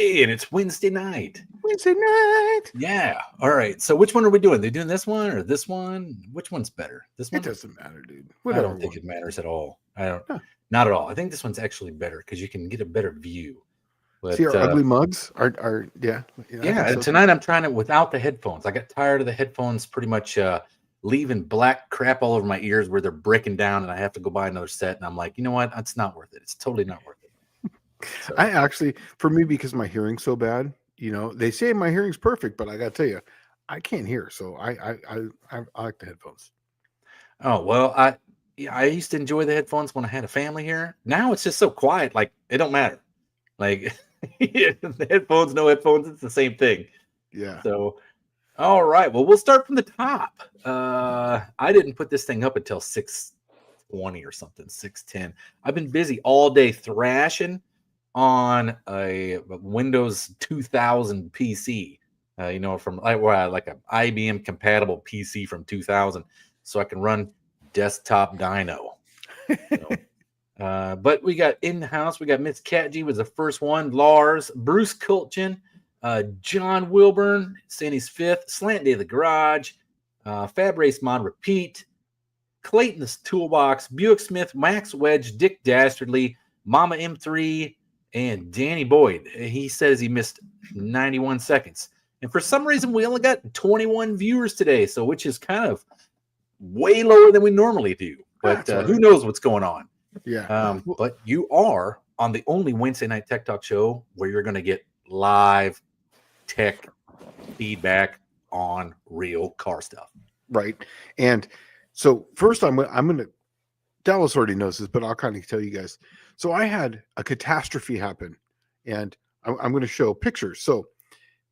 Hey, and it's Wednesday night. Wednesday night. Yeah. All right. So which one are we doing? They doing this one or this one? Which one's better? This It one? doesn't matter, dude. I Whatever don't think one. it matters at all. I don't. Huh. Not at all. I think this one's actually better because you can get a better view. See But our ugly mugs? Are yeah, I yeah, think and so too. tonight I'm trying it without the headphones. I got tired of the headphones pretty much leaving black crap all over my ears where they're breaking down, and I have to go buy another set. And I'm like, you know what? It's not worth it. It's totally not worth it. I So. actually, for me, because my hearing's so bad, they say my hearing's perfect, but I gotta tell you, I can't hear. So I like the headphones. Oh, well, I used to enjoy the headphones when I had a family here. Now it's just so quiet, like it don't matter. Like the headphones, no headphones, it's the same thing. Yeah. So, all right, well, we'll start from the top. I didn't put this thing up until 6:20 or something, 6:10. I've been busy all day thrashing on a Windows 2000 PC. From like an IBM compatible PC from 2000, so I can run desktop Dino. So, but we got in the house. We got Miss Catgy was the first one. Lars, Bruce Kulchin, John Wilburn, Sandy's fifth. Slant Day of the Garage, Fab Race Mod Repeat, Clayton the Toolbox, Buick Smith, Max Wedge, Dick Dastardly, Mama M3, and Danny Boyd. He says he missed 91 seconds. And for some reason, we only got 21 viewers today, so which is kind of way lower than we normally do. But who knows what's going on? Yeah. But you are on the only Wednesday night tech talk show where you're going to get live tech feedback on real car stuff. Right. And so first I'm gonna Dallas already knows this, but I'll kind of tell you guys. So I had a catastrophe happen, and I'm going to show pictures. So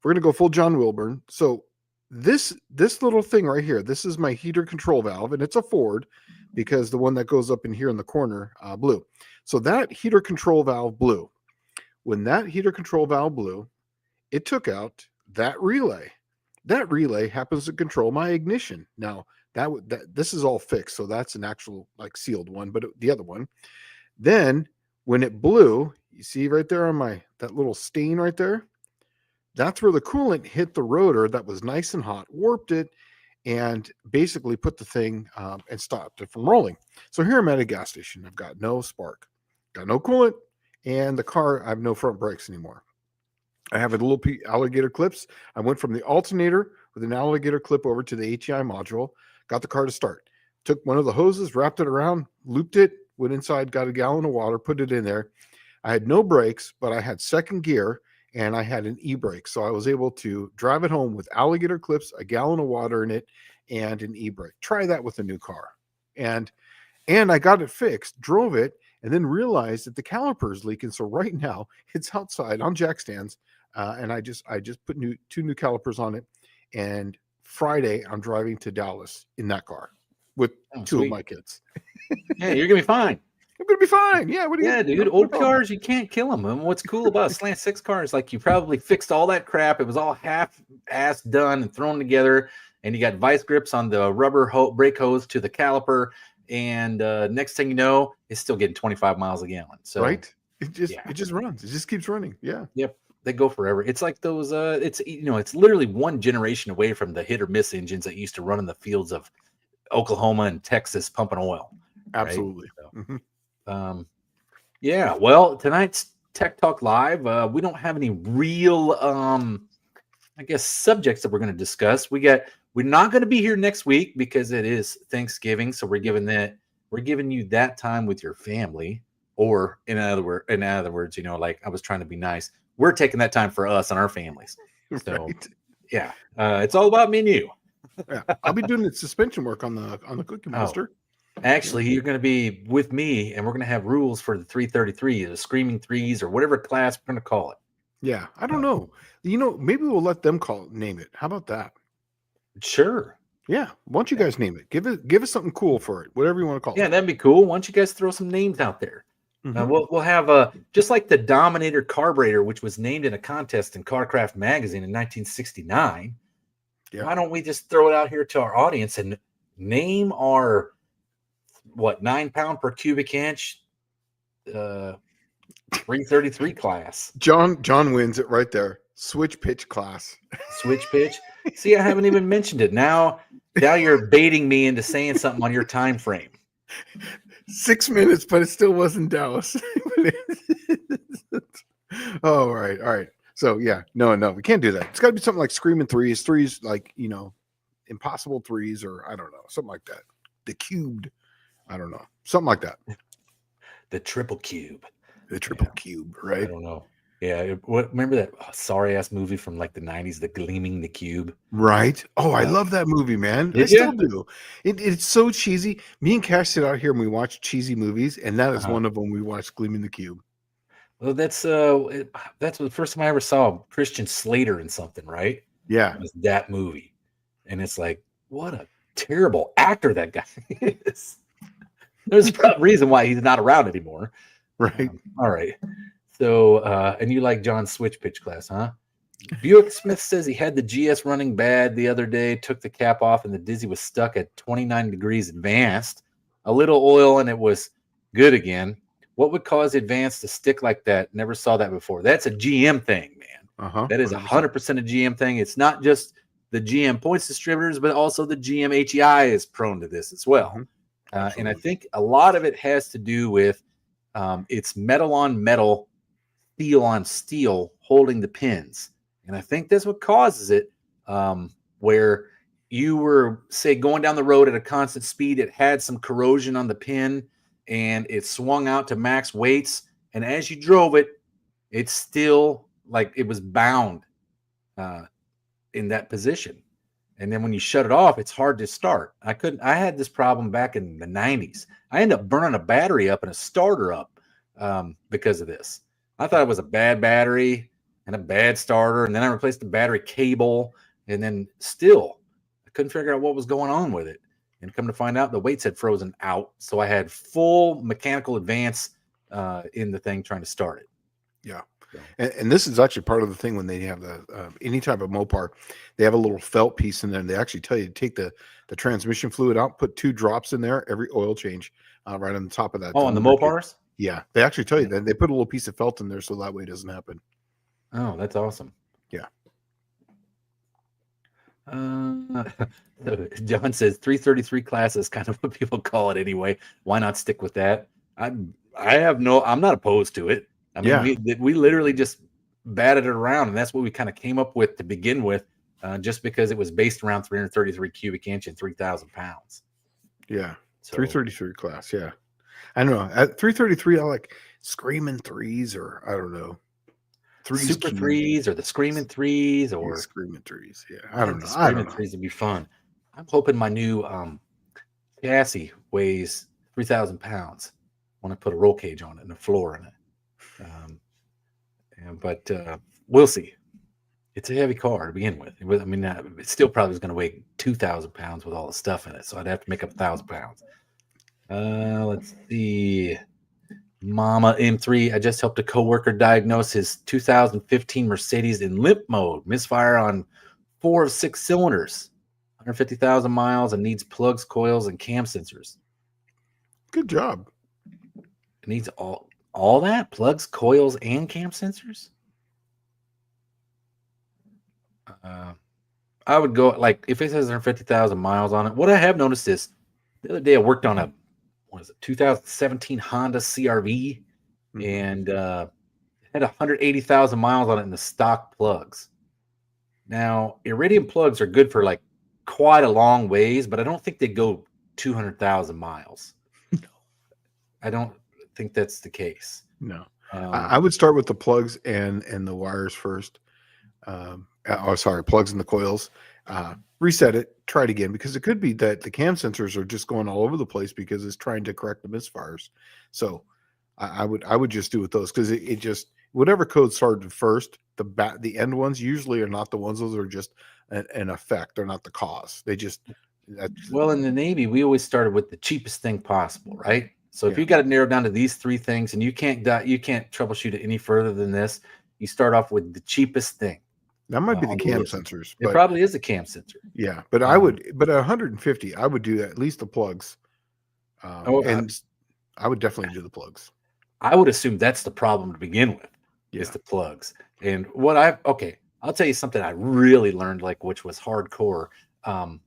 we're going to go full John Wilburn. So this little thing right here, this is my heater control valve, and it's a Ford because the one that goes up in here in the corner blew. So that heater control valve blew. When that heater control valve blew, it took out that relay. That relay happens to control my ignition. Now, that this is all fixed, so that's an actual like sealed one, but the other one, then when it blew, you see right there on that little stain right there, that's where the coolant hit the rotor that was nice and hot, warped it, and basically put the thing and stopped it from rolling. So here I'm at a gas station. I've got no spark, got no coolant, and the car, I have no front brakes anymore. I have a little alligator clips. I went from the alternator with an alligator clip over to the HEI module, got the car to start. Took one of the hoses, wrapped it around, looped it, went inside, got a gallon of water, put it in there. I had no brakes, but I had second gear and I had an e-brake. So I was able to drive it home with alligator clips, a gallon of water in it, and an e-brake. Try that with a new car. And I got it fixed, drove it, and then realized that the caliper is leaking. So right now it's outside on jack stands. And I just put two new calipers on it. And Friday I'm driving to Dallas in that car with two of my kids. Yeah, you're gonna be fine. I'm gonna be fine. Yeah, dude. Old cars, you can't kill them. And what's cool about a Slant 6 car is like you probably fixed all that crap. It was all half-ass done and thrown together, and you got vice grips on the rubber brake hose to the caliper. And next thing you know, it's still getting 25 miles a gallon. So right, it just runs. It just keeps running. Yeah. Yep. They go forever. It's like those. It's literally one generation away from the hit or miss engines that used to run in the fields of Oklahoma and Texas pumping oil. Absolutely. Right? So, yeah. Well, tonight's Tech Talk Live, we don't have any real, I guess, subjects that we're going to discuss. We're not going to be here next week because it is Thanksgiving, so we're giving you that time with your family. Or in other words, like I was trying to be nice. We're taking that time for us and our families. So, right. Yeah, it's all about me and you. Yeah, I'll be doing the suspension work on the Cookie Monster. Actually, you're going to be with me, and we're going to have rules for the 333, the Screaming Threes, or whatever class we're going to call it. Yeah, I don't know. Maybe we'll let them name it. How about that? Sure. Yeah. Why don't you guys name it? Give us something cool for it, whatever you want to call it. Yeah, that'd be cool. Why don't you guys throw some names out there? Mm-hmm. We'll have just like the Dominator carburetor, which was named in a contest in Carcraft magazine in 1969. Yeah. Why don't we just throw it out here to our audience and name our 9 pound per cubic inch 333 class. John wins it right there. Switch pitch class. Switch pitch. See, I haven't even mentioned it. Now you're baiting me into saying something on your time frame. 6 minutes, but it still wasn't Dallas. Oh, all right. So yeah, no, we can't do that. It's got to be something like screaming threes, like impossible threes, or I don't know, something like that. The cubed, I don't know, something like that. The triple cube. The triple cube, right? I don't know. Yeah, remember that sorry ass movie from like the 90s, The Gleaming the Cube? Right. Oh, I love that movie, man. I still do. It's so cheesy. Me and Cash sit out here and we watch cheesy movies, and that is one of them. We watched Gleaming the Cube. Well, that's the first time I ever saw Christian Slater in something, right? Yeah. It was that movie. And it's like, what a terrible actor that guy is. There's a reason why he's not around anymore. Right. All right. So, and you like John's switch pitch class, huh? Buick Smith says he had the GS running bad the other day, took the cap off, and the Dizzy was stuck at 29 degrees advanced. A little oil, and it was good again. What would cause advance to stick like that? Never saw that before. That's a GM thing, man. That is 100% a GM thing. It's not just the GM points distributors, but also the GM HEI is prone to this as well. And I think a lot of it has to do with it's metal on metal, steel on steel holding the pins. And I think that's what causes it, where you were, say, going down the road at a constant speed. It had some corrosion on the pin, and it swung out to max weights. And as you drove it, it's still like it was bound in that position. And then when you shut it off, it's hard to start. I had this problem back in the 90s. I ended up burning a battery up and a starter up because of this. I thought it was a bad battery and a bad starter. And then I replaced the battery cable. And then still, I couldn't figure out what was going on with it. And come to find out, the weights had frozen out. So I had full mechanical advance in the thing trying to start it. Yeah. And this is actually part of the thing when they have the any type of Mopar, they have a little felt piece in there. And they actually tell you to take the transmission fluid out, put 2 drops in there every oil change right on the top of that. Oh, on the Mopars? Yeah. They actually tell you that. They put a little piece of felt in there so that way it doesn't happen. Oh, that's awesome. Yeah. John says 333 class is kind of what people call it anyway. Why not stick with that? I'm not opposed to it. I mean, we literally just batted it around, and that's what we kind of came up with to begin with, just because it was based around 333 cubic inch and 3,000 pounds. Yeah, so, 333 class. Yeah, I don't know. At 333, I like screaming threes, or I don't know, super threes, or the screaming threes, or screaming threes. Yeah, I don't know. Screaming threes would be fun. I'm hoping my new chassis weighs 3,000 pounds. I want to put a roll cage on it and a floor in it. But we'll see. It's a heavy car to begin with. It still probably is going to weigh 2,000 pounds with all the stuff in it. So I'd have to make up 1,000 pounds. Let's see. Mama M3. I just helped a coworker diagnose his 2015 Mercedes in limp mode. Misfire on 4 of 6 cylinders. 150,000 miles and needs plugs, coils, and cam sensors. Good job. It needs all that? Plugs, coils, and cam sensors? I would go, like, if it says 150,000 miles on it. What I have noticed is the other day I worked on a 2017 Honda CRV, and had 180,000 miles on it in the stock plugs. Now, iridium plugs are good for like quite a long ways, but I don't think they go 200,000 miles. No. I don't think that's the case. No. I would start with the plugs and the wires first. Plugs and the coils. Reset it, try it again, because it could be that the cam sensors are just going all over the place because it's trying to correct the misfires. So I would just do with those, because it just, whatever code started first, the end ones usually are not the ones. Those are just an effect. They're not the cause. They just well, in the Navy, we always started with the cheapest thing possible, right? So if you got to narrow down to these 3 things, and you can't troubleshoot it any further than this, you start off with the cheapest thing. That might be the cam sensors. It probably is a cam sensor. Yeah, but at 150, I would do at least the plugs. And I would definitely do the plugs. I would assume that's the problem to begin with, is Yeah. the plugs. And I'll tell you something I really learned, like, which was hardcore. Um,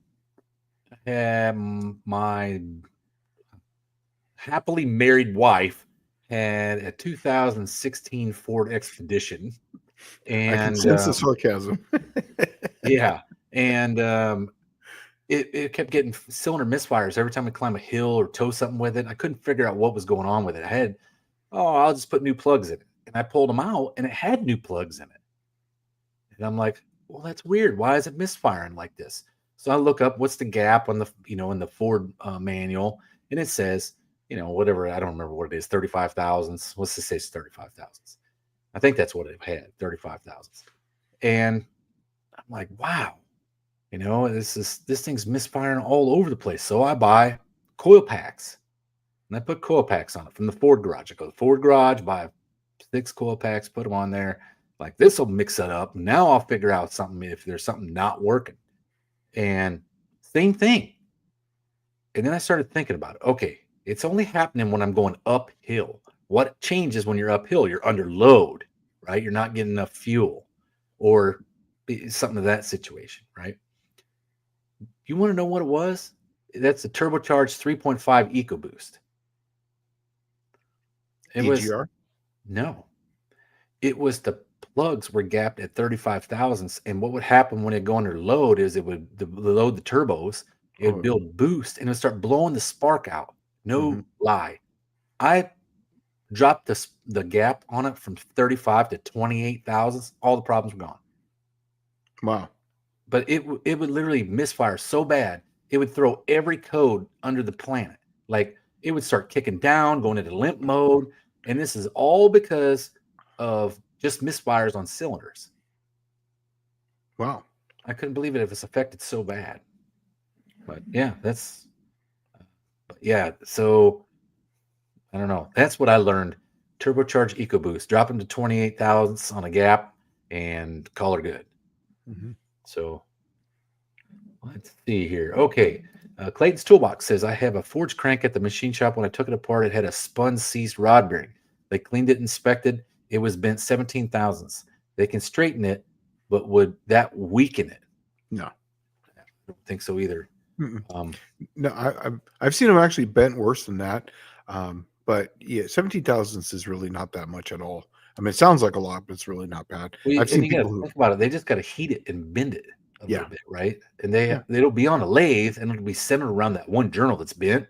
my happily married wife had a 2016 Ford Expedition, I can and sense the sarcasm. yeah, and it kept getting cylinder misfires every time we climb a hill or tow something with it. I couldn't figure out what was going on with it. I'll just put new plugs in it, and I pulled them out, and it had new plugs in it, and I'm like, well, that's weird. Why is it misfiring like this? So I look up what's the gap on the in the Ford manual, and it says whatever, I don't remember what it is, 35 thousandths. Let's just say it's 35 thousandths. I think that's what it had, 35 thousandths. And I'm like, wow, this thing's misfiring all over the place. So I buy coil packs, and I put coil packs on it from the Ford garage. I go to the Ford garage, buy 6 coil packs, put them on there. Like, this will mix it up. Now I'll figure out something if there's something not working. And same thing. And then I started thinking about it. Okay, it's only happening when I'm going uphill. What changes when you're uphill? You're under load, right? You're not getting enough fuel, or something of that situation, right? You want to know what it was? That's the turbocharged 3.5 EcoBoost. It was AGR. no, it was the plugs were gapped at 35 thousandths, and what would happen when it go under load is it would load the turbos, it would Oh, build boost, and it would start blowing the spark out. No mhm. lie. I dropped the gap on it from 35 to 28 thousandths. All the problems were gone. Wow. But it would literally misfire so bad, it would throw every code under the planet. Like, it would start kicking down, going into limp mode, and this is all because of just misfires on cylinders. Wow. I couldn't believe it was affected so bad. But yeah, so I don't know. That's what I learned. Turbocharged EcoBoost, drop them to 28 thousandths on a gap and call her good. Mhm. So let's see here. Okay. Clayton's Toolbox says, I have a forged crank at the machine shop. When I took it apart, it had a spun seized rod bearing. They cleaned it, inspected. It was bent 17 thousandths. They can straighten it, but would that weaken it? No. I don't think so either. Mm-mm. No, I've seen them actually bent worse than that. But yeah, 17 thousandths is really not that much at all. I mean, it sounds like a lot, but it's really not bad. I've And seen you got people to who, think about it. They just got to heat it and bend it a yeah, little bit, right? And yeah, it'll be on a lathe, and it'll be centered around that one journal that's bent.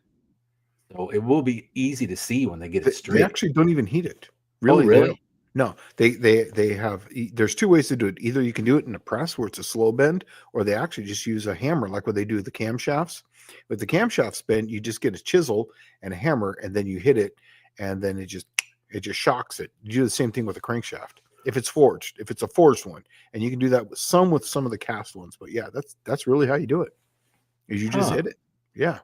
So it will be easy to see when they get it they straight. actually don't even heat it. Oh, Really, they don't. really? No, they have. There's two ways to do it. Either you can do it in a press where it's a slow bend, or they actually just use a hammer, like what they do with the camshafts. With the camshafts bend, you just get a chisel and a hammer, and then you hit it, and then it just shocks it. You do the same thing with a crankshaft. If it's forged, if it's a forged one, and you can do that with some of the cast ones. But yeah, that's really how you do it. Is you just Huh. hit it. Yeah.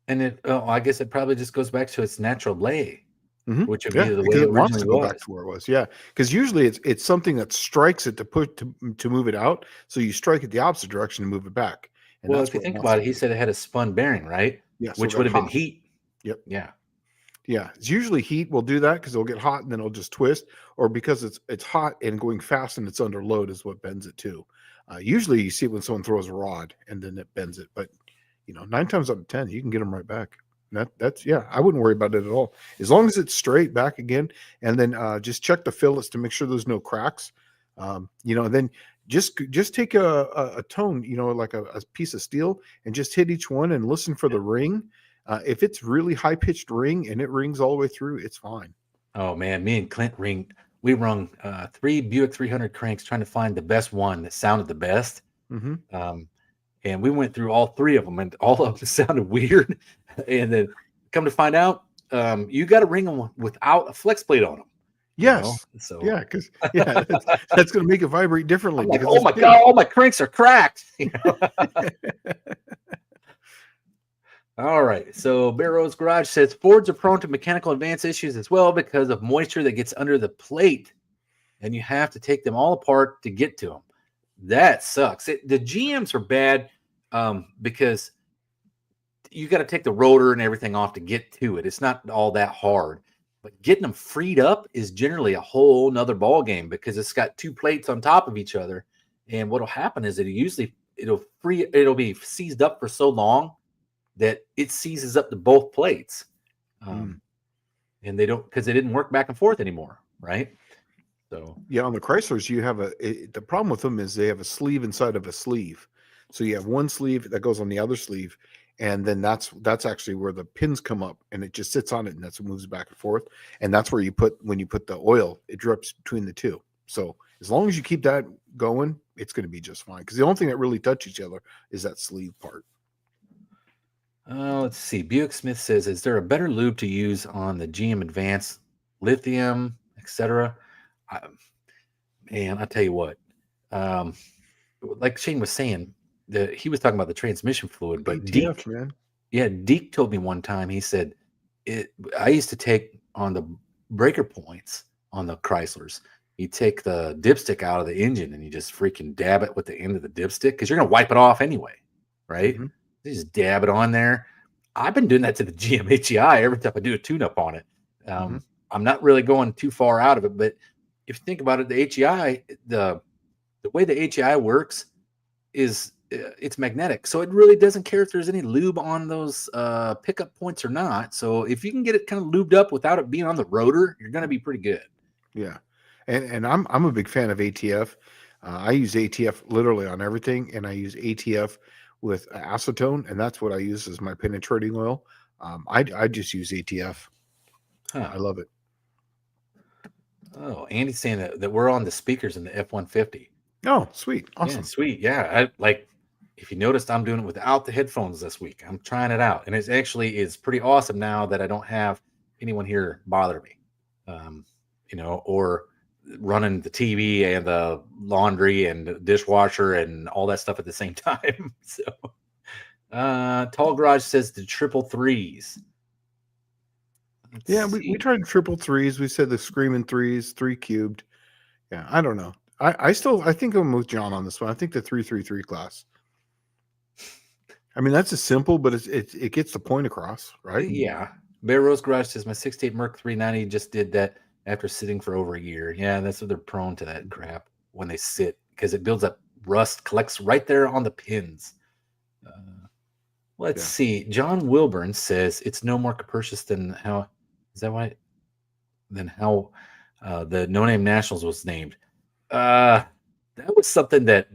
And I guess it probably just goes back to its natural lay, which would be Yeah, the way because it it wants originally to go back was. to where it was. Yeah, because usually it's something that strikes it to put to move it out. So you strike it the opposite direction to move it back, and Well, that's if you what it think wants about to it, he do. said it had a spun bearing, right? Yeah, so it Which got would have been hot. heat. Yep. Yeah. Yeah, it's usually heat will do that because it'll get hot and then it'll just twist, or because it's hot and going fast and it's under load is what bends it too. Usually you see it when someone throws a rod and then it bends it, but 9 times out of 10 you can get them right back. That's yeah, I wouldn't worry about it at all as long as it's straight back again, and then just check the fillets to make sure there's no cracks. And then just take a tone, like a piece of steel, and just hit each one and listen for the ring. If it's really high pitched ring and it rings all the way through, it's fine. Oh man, me and Clint we rung 3 Buick 300 cranks trying to find the best one that sounded the best. Hmm. Um, and we went through all 3 of them, and all of them sounded weird. And then come to find out, you got to ring them without a flex plate on them. Yes. So Yeah, because yeah, that's going to make it vibrate differently I'm like, because oh it's my big. God, all my cranks are cracked. All right. So Bear Rose Garage says Fords are prone to mechanical advance issues as well because of moisture that gets under the plate, and you have to take them all apart to get to them. That sucks. The GMs are bad because you got to take the rotor and everything off to get to it. It's not all that hard. But getting them freed up is generally a whole nother ball game because it's got two plates on top of each other. And what'll happen is it'll be seized up for so long that it seizes up to both plates. And they don't, because they didn't work back and forth anymore, right? So yeah, on the Chryslers, you have the problem with them is they have a sleeve inside of a sleeve. So you have one sleeve that goes on the other sleeve, and then that's actually where the pins come up, and it just sits on it, and that's what moves back and forth. And that's where when you put the oil, it drips between the two. So as long as you keep that going, it's going to be just fine. Because the only thing that really touch each other is that sleeve part. let's see. Buick Smith says, "Is there a better lube to use on the GM Advance, lithium, etc.?" Man, I tell you what. Like Shane was saying, he was talking about the transmission fluid, but ATF, man. Yeah, Deke told me one time. He said, I used to take on the breaker points on the Chryslers. You take the dipstick out of the engine and you just freaking dab it with the end of the dipstick because you're gonna wipe it off anyway, right? Mm-hmm. You just dab it on there. I've been doing that to the GMHEI every time I do a tune-up on it. I'm not really going too far out of it, but if you think about it, the HEI, the way the HEI works is it's magnetic, so it really doesn't care if there's any lube on those pickup points or not. So if you can get it kind of lubed up without it being on the rotor, you're going to be pretty good. Yeah, and I'm a big fan of ATF. I use ATF literally on everything, and I use ATF with acetone, and that's what I use as my penetrating oil. I just use ATF. I love it. Oh, Andy's saying that we're on the speakers in the F-150. Oh, sweet. Awesome. Yeah, sweet. Yeah. If you noticed, I'm doing it without the headphones this week. I'm trying it out. And it's actually is pretty awesome now that I don't have anyone here bother me. Or running the TV and the laundry and the dishwasher and all that stuff at the same time. So Tall Garage says the triple threes. We tried triple threes. We said the screaming threes, 3 cubed. Yeah, I don't know. I think I'm with John on this one. I think the 333 class. I mean, that's a simple, but it gets the point across, right? Yeah. Bear Rose Garage says my 68 Merc 390 just did that after sitting for over a year. Yeah, that's what they're prone to that crap when they sit because it builds up rust, collects right there on the pins. Let's see. John Wilburn says it's no more capricious than how is that why? Than how the No Name Nationals was named. That was something that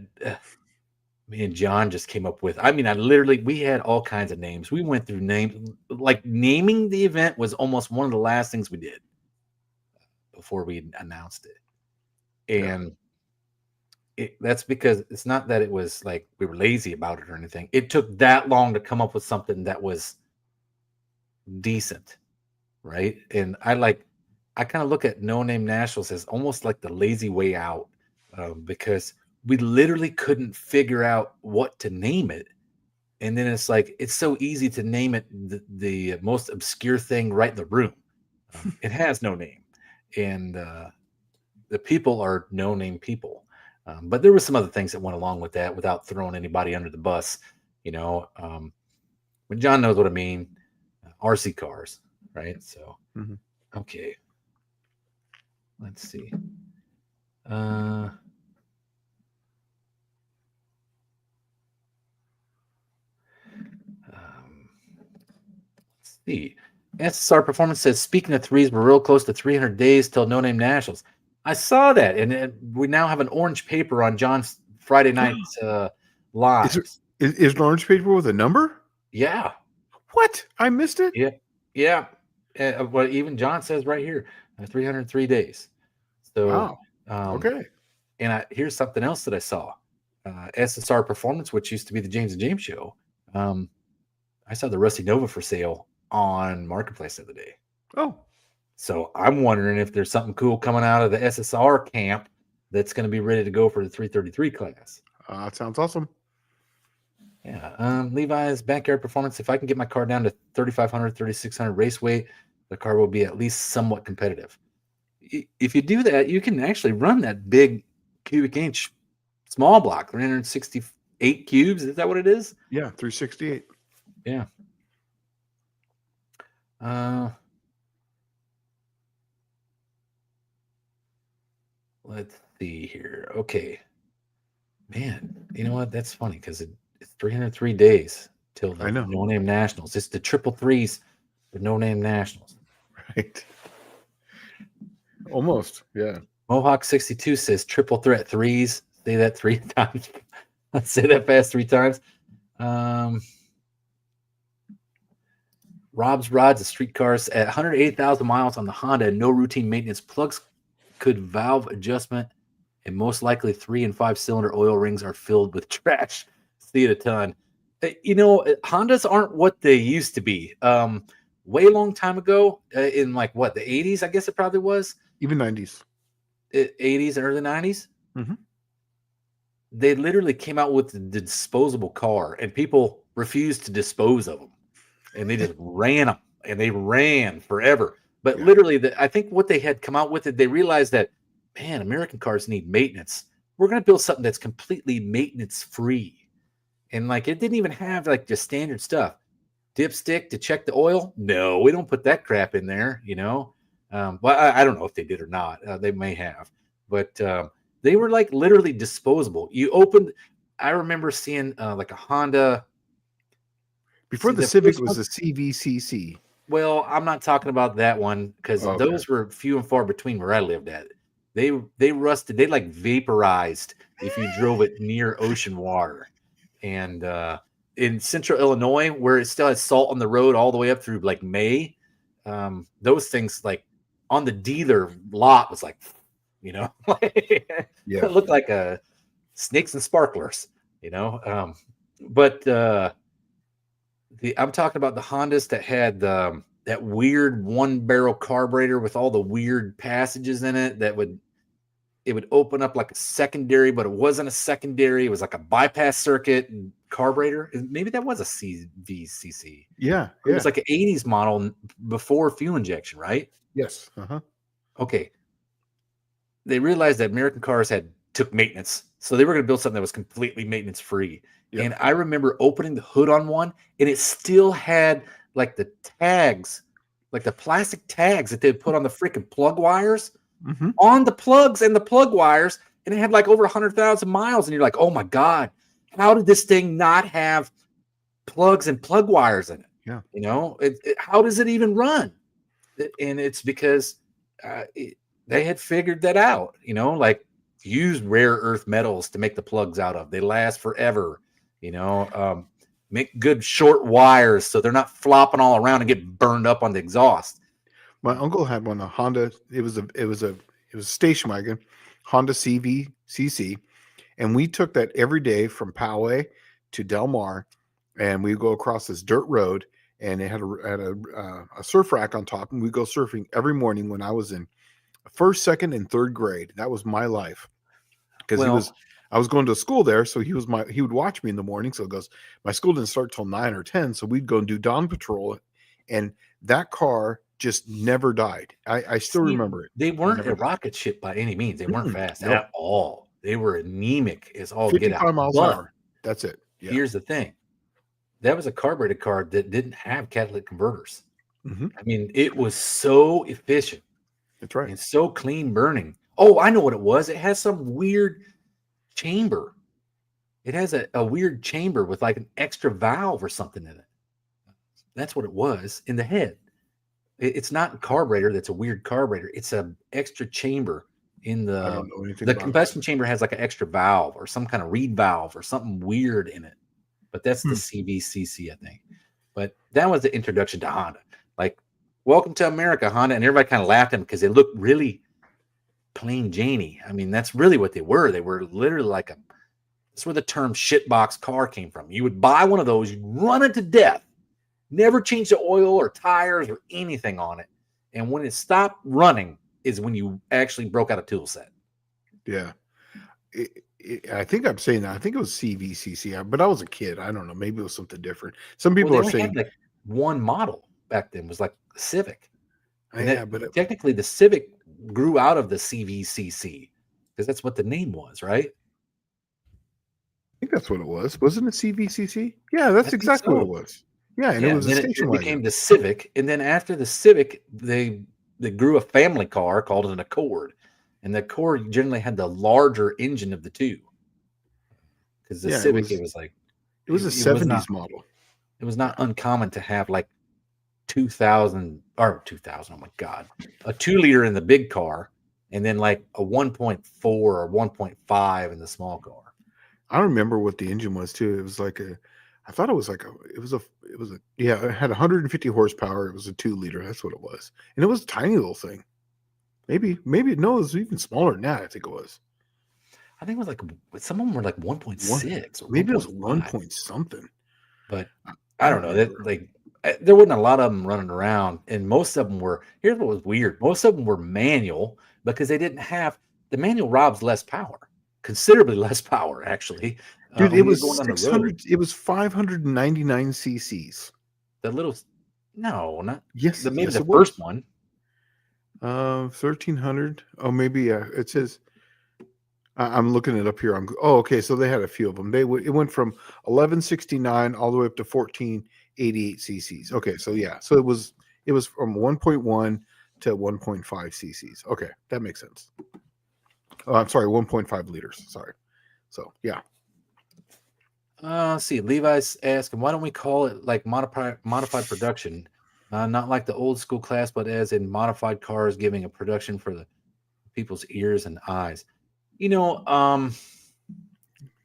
me and John just came up with. I mean, we had all kinds of names. We went through names. Like naming the event was almost one of the last things we did before we announced it. And that's because it's not that it was like we were lazy about it or anything. It took that long to come up with something that was decent, right? And I kind of look at No Name Nationals as almost like the lazy way out because we literally couldn't figure out what to name it. And then it's like, it's so easy to name it the most obscure thing right in the room. It has no name. And the people are no name people. But there were some other things that went along with that without throwing anybody under the bus, but John knows what I mean. RC cars, right? So, okay. Let's see. Let's see. SSR Performance says, speaking of threes, we're real close to 300 days till No Name Nationals. I saw that, and we now have an orange paper on John's Friday night live. Is an orange paper with a number? Yeah. What? I missed it? Yeah. Well, even John says right here, 303 days. So, wow. Okay. And here's something else that I saw. SSR Performance, which used to be the James and James show. I saw the Rusty Nova for sale on Marketplace the other day. Oh. So I'm wondering if there's something cool coming out of the SSR camp that's going to be ready to go for the 333 class. That sounds awesome. Yeah. Levi's Backyard Performance. If I can get my car down to 3,500, 3,600 race weight, the car will be at least somewhat competitive. If you do that, you can actually run that big cubic inch small block, 368 cubes. Is that what it is? Yeah, 368. Yeah. Let's see here. Okay. Man, you know what? That's funny because it's 303 days till I the know, no name nationals. It's the triple threes, the no name nationals. right? Almost, yeah. Mohawk 62 says triple threat threes. Say that 3 times. Let's say that fast 3 times. Rob's Rods and Streetcars at 108,000 miles on the Honda, no routine maintenance. Plugs could valve adjustment, and most likely 3 and 5 cylinder oil rings are filled with trash. See it a ton. Hondas aren't what they used to be. Way long time ago, in like what, the 80s, I guess it probably was. Even 90s. 80s and early 90s. Mm-hmm. They literally came out with the disposable car, and people refused to dispose of them. And they just ran them, and they ran forever. But literally, I think what they had come out with it, they realized that, man, American cars need maintenance. We're going to build something that's completely maintenance free. And like, it didn't even have like just standard stuff. Dipstick to check the oil? No, we don't put that crap in there, Well, I don't know if they did or not. They may have. But they were like literally disposable. I remember seeing like a Honda. Before the Civic was the CVCC. Well, I'm not talking about that one because those were few and far between where I lived at. They rusted. They like vaporized if you drove it near ocean water. And in central Illinois, where it still has salt on the road all the way up through like May, those things like on the dealer lot was like, it looked like a snakes and sparklers, but I'm talking about the Hondas that had that weird one barrel carburetor with all the weird passages in it it would open up like a secondary, but it wasn't a secondary. It was like a bypass circuit carburetor. Maybe that was a CVCC. Yeah. It was like an 80s model before fuel injection, right? Yes. Uh-huh. Okay. They realized that American cars took maintenance. So they were going to build something that was completely maintenance free. Yep. And I remember opening the hood on one, and it still had like the tags, like the plastic tags that they'd put on the freaking plug wires on the plugs and the plug wires. And it had like over 100,000 miles. And you're like, oh my God, how did this thing not have plugs and plug wires in it? Yeah. How does it even run? And it's because they had figured that out, like use rare earth metals to make the plugs out of. They last forever, make good short wires so they're not flopping all around and get burned up on the exhaust. My uncle had one, a Honda. It was a station wagon, Honda CVCC, and we took that every day from Poway to Del Mar, and we go across this dirt road, and it had a surf rack on top, and we go surfing every morning when I was in first, second, and third grade. That was my life because I was going to school there, so he would watch me in the morning. So it goes, my school didn't start till 9 or 10, so we'd go and do dawn patrol, and that car just never died. I still remember it. They weren't a rocket ship by any means. They weren't fast at all. They were anemic as all get out. 55 miles an hour. That's it. Yeah. Here's the thing. That was a carbureted car that didn't have catalytic converters. I mean, it was so efficient. That's right. And so clean burning. Oh, I know what it was. It has some weird chamber. It has a weird chamber with like an extra valve or something in it. That's what it was in the head. It's not a carburetor. That's a weird carburetor. It's an extra chamber in I don't know anything the about combustion chamber has like an extra valve or some kind of reed valve or something weird in it. But that's the CVCC, I think. But that was the introduction to Honda. Like, welcome to America, Honda. And everybody kind of laughed at them because they looked really plain Janey. I mean, that's really what they were. They were literally like that's where the term shitbox car came from. You would buy one of those, you'd run it to death, never change the oil or tires or anything on it. And when it stopped running is when you actually broke out a tool set. Yeah. I think I'm saying that. I think it was CVCC, but I was a kid. I don't know. Maybe it was something different. Some people are saying had like one model back then was like the Civic. But technically the Civic grew out of the CVCC because that's what the name was, right? I think that's what it was. Wasn't it CVCC? Yeah, that's exactly what it was. Yeah, and it was a station wagon. It became the Civic, and then after the Civic, they grew a family car called an Accord, and the Accord generally had the larger engine of the two. Because the Yeah, Civic, it was like it was a it was not 70s model. it was not uncommon to have like 2000 or 2000. Oh my God, a 2 liter in the big car, and then like a 1.4 or 1.5 in the small car. I don't remember what the engine was too. It was like I thought it was like yeah, it had 150 horsepower. It was a 2 liter. That's what it was. And it was a tiny little thing. Maybe no, it was even smaller than that. I think it was. I think it was like some of them were like 1.6 or Maybe it was 1.5. 1 point something. But I don't know. That like there wasn't a lot of them running around, and most of them were. Here's what was weird: most of them were manual because they didn't have the manual. Robs less power, considerably less power, actually. Dude, when it you're was going down the 600. road. It was 599 cc's. The little, no, not Yes, maybe yes, the it first was. one. 1300. Oh, maybe it says. I'm looking it up here. Okay. So they had a few of them. It went from 1169 all the way up to 1488 cc's. Okay, so yeah, so it was from 1.1 to 1.5 cc's. Okay, that makes sense. Oh, I'm sorry, 1.5 liters. Sorry. So yeah. See, Levi's asking, why don't we call it like modified production? Not like the old school class, but as in modified cars, giving a production for the people's ears and eyes. You know,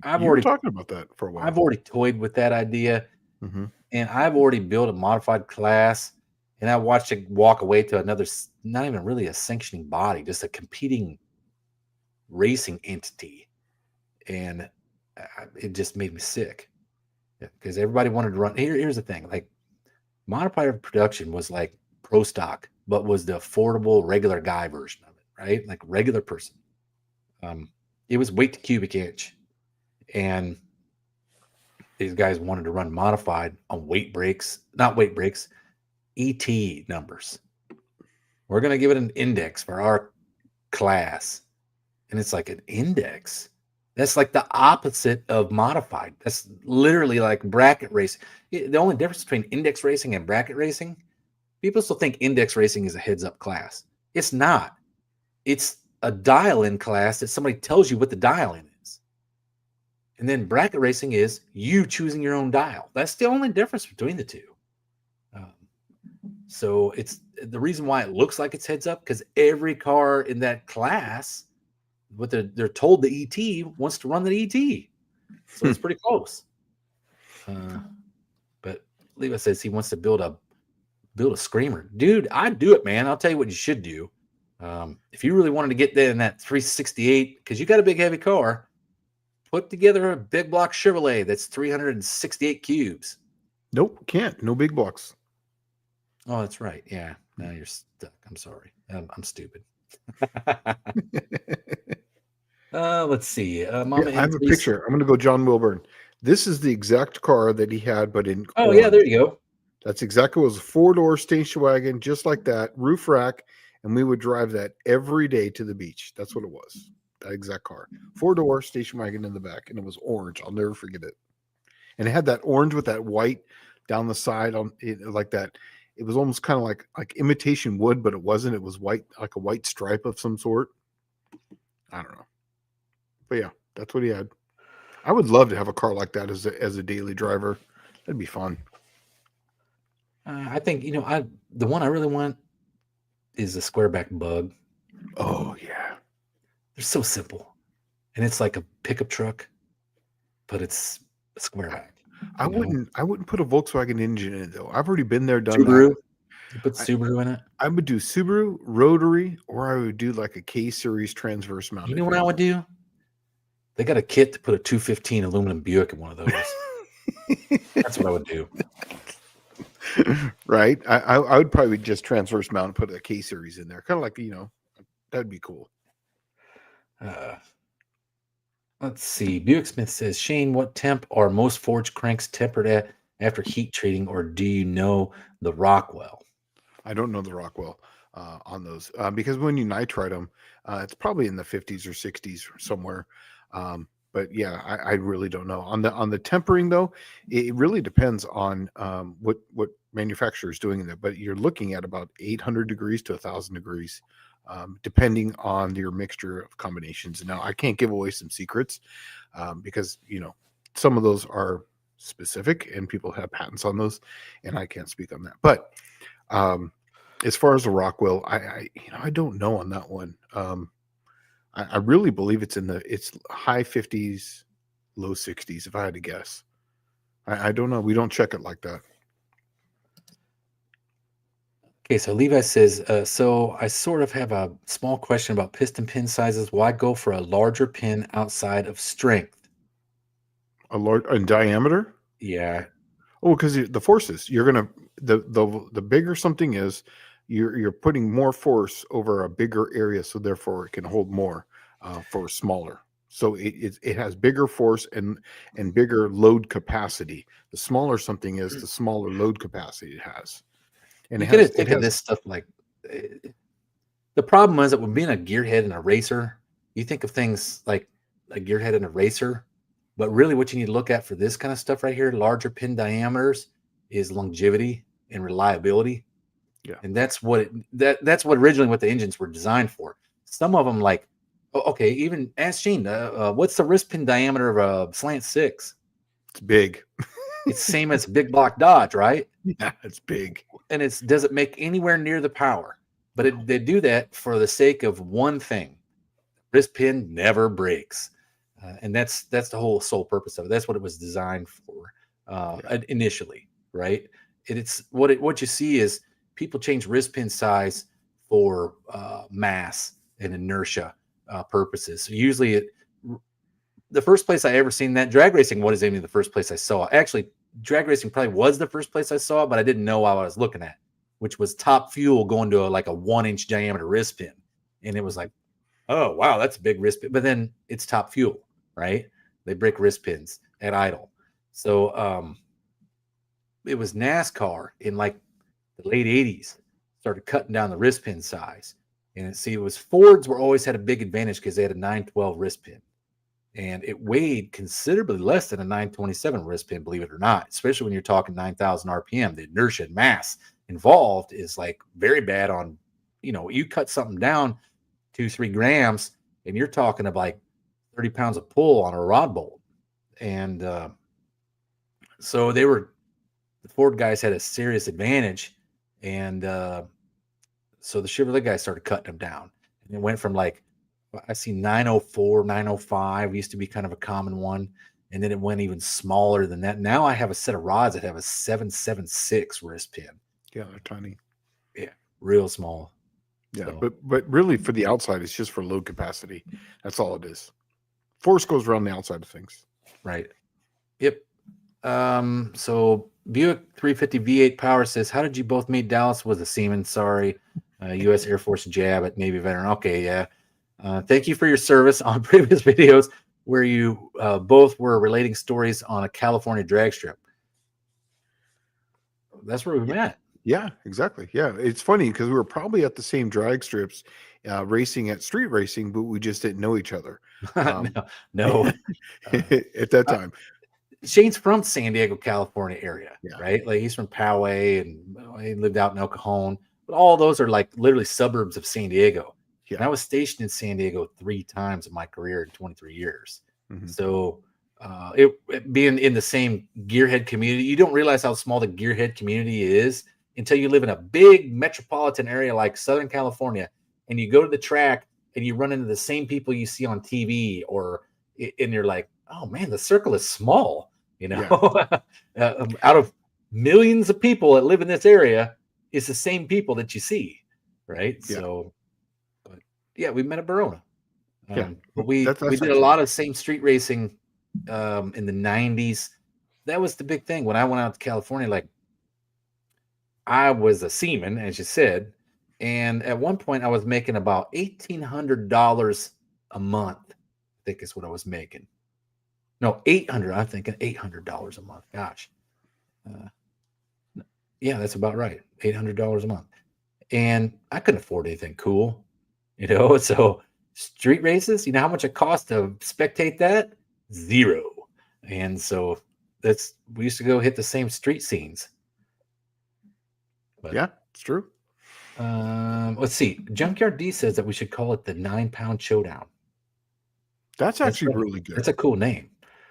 You were talking about that for a while. I've already toyed with that idea, Mm-hmm. and I've already built a modified class, and I watched it walk away to another, not even really a sanctioning body, just a competing racing entity, and it just made me sick because everybody wanted to run. Here's the thing: like modified production was like pro stock, but was the affordable regular guy version of it, right? Like regular person. It was weight to cubic inch, and these guys wanted to run modified on weight breaks, not weight breaks, ET numbers. We're going to give it an index for our class. And it's like an index. That's like the opposite of modified. That's literally like bracket racing. The only difference between index racing and bracket racing, people still think index racing is a heads up class. It's not. It's a dial in class that somebody tells you what the dial in is. And then bracket racing is you choosing your own dial. That's the only difference between the two. So it's the reason why it looks like it's heads up because every car in that class, what they're told the ET wants to run the ET. So it's pretty close. But Levi says he wants to build a screamer. Dude, I'd do it, man. I'll tell you what you should do. If you really wanted to get there in that 368, because you got a big heavy car, put together a big block Chevrolet that's 368 cubes. Nope, can't. No big blocks. Oh, that's right. Yeah. Now you're stuck. I'm sorry. I'm stupid. Let's see. Mama, I have a picture. I'm going to go John Wilburn. This is the exact car that he had, but in Oh, orange. yeah, there you go. That's exactly what it was. A 4-door station wagon, just like that, roof rack, and we would drive that every day to the beach. That's what it was. That exact car. 4-door station wagon in the back, and it was orange. I'll never forget it. And it had that orange with that white down the side on it, like that. It was almost kind of like imitation wood, but it wasn't. It was white, like a white stripe of some sort. I don't know. But yeah, that's what he had. I would love to have a car like that as a daily driver. That'd be fun. I think, the one I really want is a squareback Bug. Oh, yeah. They're so simple. And it's like a pickup truck, but it's a squareback. I wouldn't put a Volkswagen engine in it though. I've already been there, done Subaru. that. You put Subaru in it. I would do Subaru, rotary, or I would do like a K series transverse mounted. You know what I would do? They got a kit to put a 215 aluminum Buick in one of those. That's what I would do. Right. I would probably just transverse mount and put a K series in there. Kind of like, that'd be cool. Let's see. Buick Smith says, Shane, what temp are most forged cranks tempered at after heat treating, or do you know the Rockwell? I don't know the Rockwell on those because when you nitride them, it's probably in the 50s or 60s or somewhere. But yeah, I really don't know. On the tempering though, it really depends on what manufacturer is doing in there. But you're looking at about 800 degrees to 1,000 degrees depending on your mixture of combinations. Now, I can't give away some secrets because, some of those are specific and people have patents on those, and I can't speak on that. But as far as the Rockwell, I don't know on that one. I really believe it's high 50s, low 60s, if I had to guess. I don't know. We don't check it like that. Okay, so Levi says, so I sort of have a small question about piston pin sizes. Why go for a larger pin outside of strength? A large in diameter? Yeah. Oh, because the forces. You're gonna the bigger something is, you're putting more force over a bigger area, so therefore it can hold more for smaller. So it has bigger force and bigger load capacity. The smaller something is, the smaller load capacity it has. And You got to think of this stuff like the problem is that when being a gearhead and a racer, you think of things like a gearhead and a racer, but really what you need to look at for this kind of stuff right here, larger pin diameters, is longevity and reliability. Yeah. And that's what that's what originally what the engines were designed for. Some of them, like, okay, even ask Gene, what's the wrist pin diameter of a Slant 6? It's big. It's same as big block Dodge, right? Yeah, it's big. And it doesn't make anywhere near the power. But they do that for the sake of one thing: wrist pin never breaks, and that's the whole sole purpose of it. That's what it was designed for initially, right? It's what you see is people change wrist pin size for mass and inertia purposes. So usually, the first place I ever seen that, drag racing, what is even the first place I saw? Actually, drag racing probably was the first place I saw it, but I didn't know what I was looking at, which was Top Fuel going to like a 1-inch diameter wrist pin. And it was like, oh, wow, that's a big wrist pin. But then it's Top Fuel, right? They break wrist pins at idle. So it was NASCAR in like the late 80s started cutting down the wrist pin size. And it was Fords were always had a big advantage because they had a 912 wrist pin. And it weighed considerably less than a 927 wrist pin, believe it or not, especially when you're talking 9,000 RPM. The inertia and mass involved is like very bad on, you cut something down 2-3 grams and you're talking of like 30 pounds of pull on a rod bolt. And so the Ford guys had a serious advantage. And so the Chevrolet guys started cutting them down. And it went from like, I see 904, 905 used to be kind of a common one. And then it went even smaller than that. Now I have a set of rods that have a 776 wrist pin. Yeah, they're tiny. Yeah, real small. Yeah, so. But really for the outside, it's just for load capacity. That's all it is. Force goes around the outside of things. Right. Yep. So Buick 350 V8 Power says, how did you both meet? Dallas was a seaman. Sorry. U.S. Air Force jab at Navy veteran. Okay, yeah. Thank you for your service on previous videos where you both were relating stories on a California drag strip. That's where we met. Yeah, exactly. Yeah, it's funny because we were probably at the same drag strips, racing at street racing, but we just didn't know each other. No. At that time. Shane's from San Diego, California area, right? Like he's from Poway and he lived out in El Cajon. But all those are like literally suburbs of San Diego. Yeah. And I was stationed in San Diego 3 times in my career in 23 years. Mm-hmm. So it being in the same gearhead community, you don't realize how small the gearhead community is until you live in a big metropolitan area like Southern California and you go to the track and you run into the same people you see on TV and you're like, oh man, the circle is small, out of millions of people that live in this area, it's the same people that you see. Right. Yeah. So, but yeah, we met at Verona. But we did a lot of same street racing in the 90s. That was the big thing. When I went out to California, like I was a seaman, as you said. And at one point I was making about $1,800 a month, I think is what I was making. No, $800. I'm thinking $800 a month. Gosh. Yeah, that's about right. $800 a month. And I couldn't afford anything cool, so street races, you know how much it costs to spectate that? $0. And so we used to go hit the same street scenes. But, yeah, it's true. Let's see. Junkyard D says that we should call it the 9-pound showdown. That's actually really good. That's a cool name.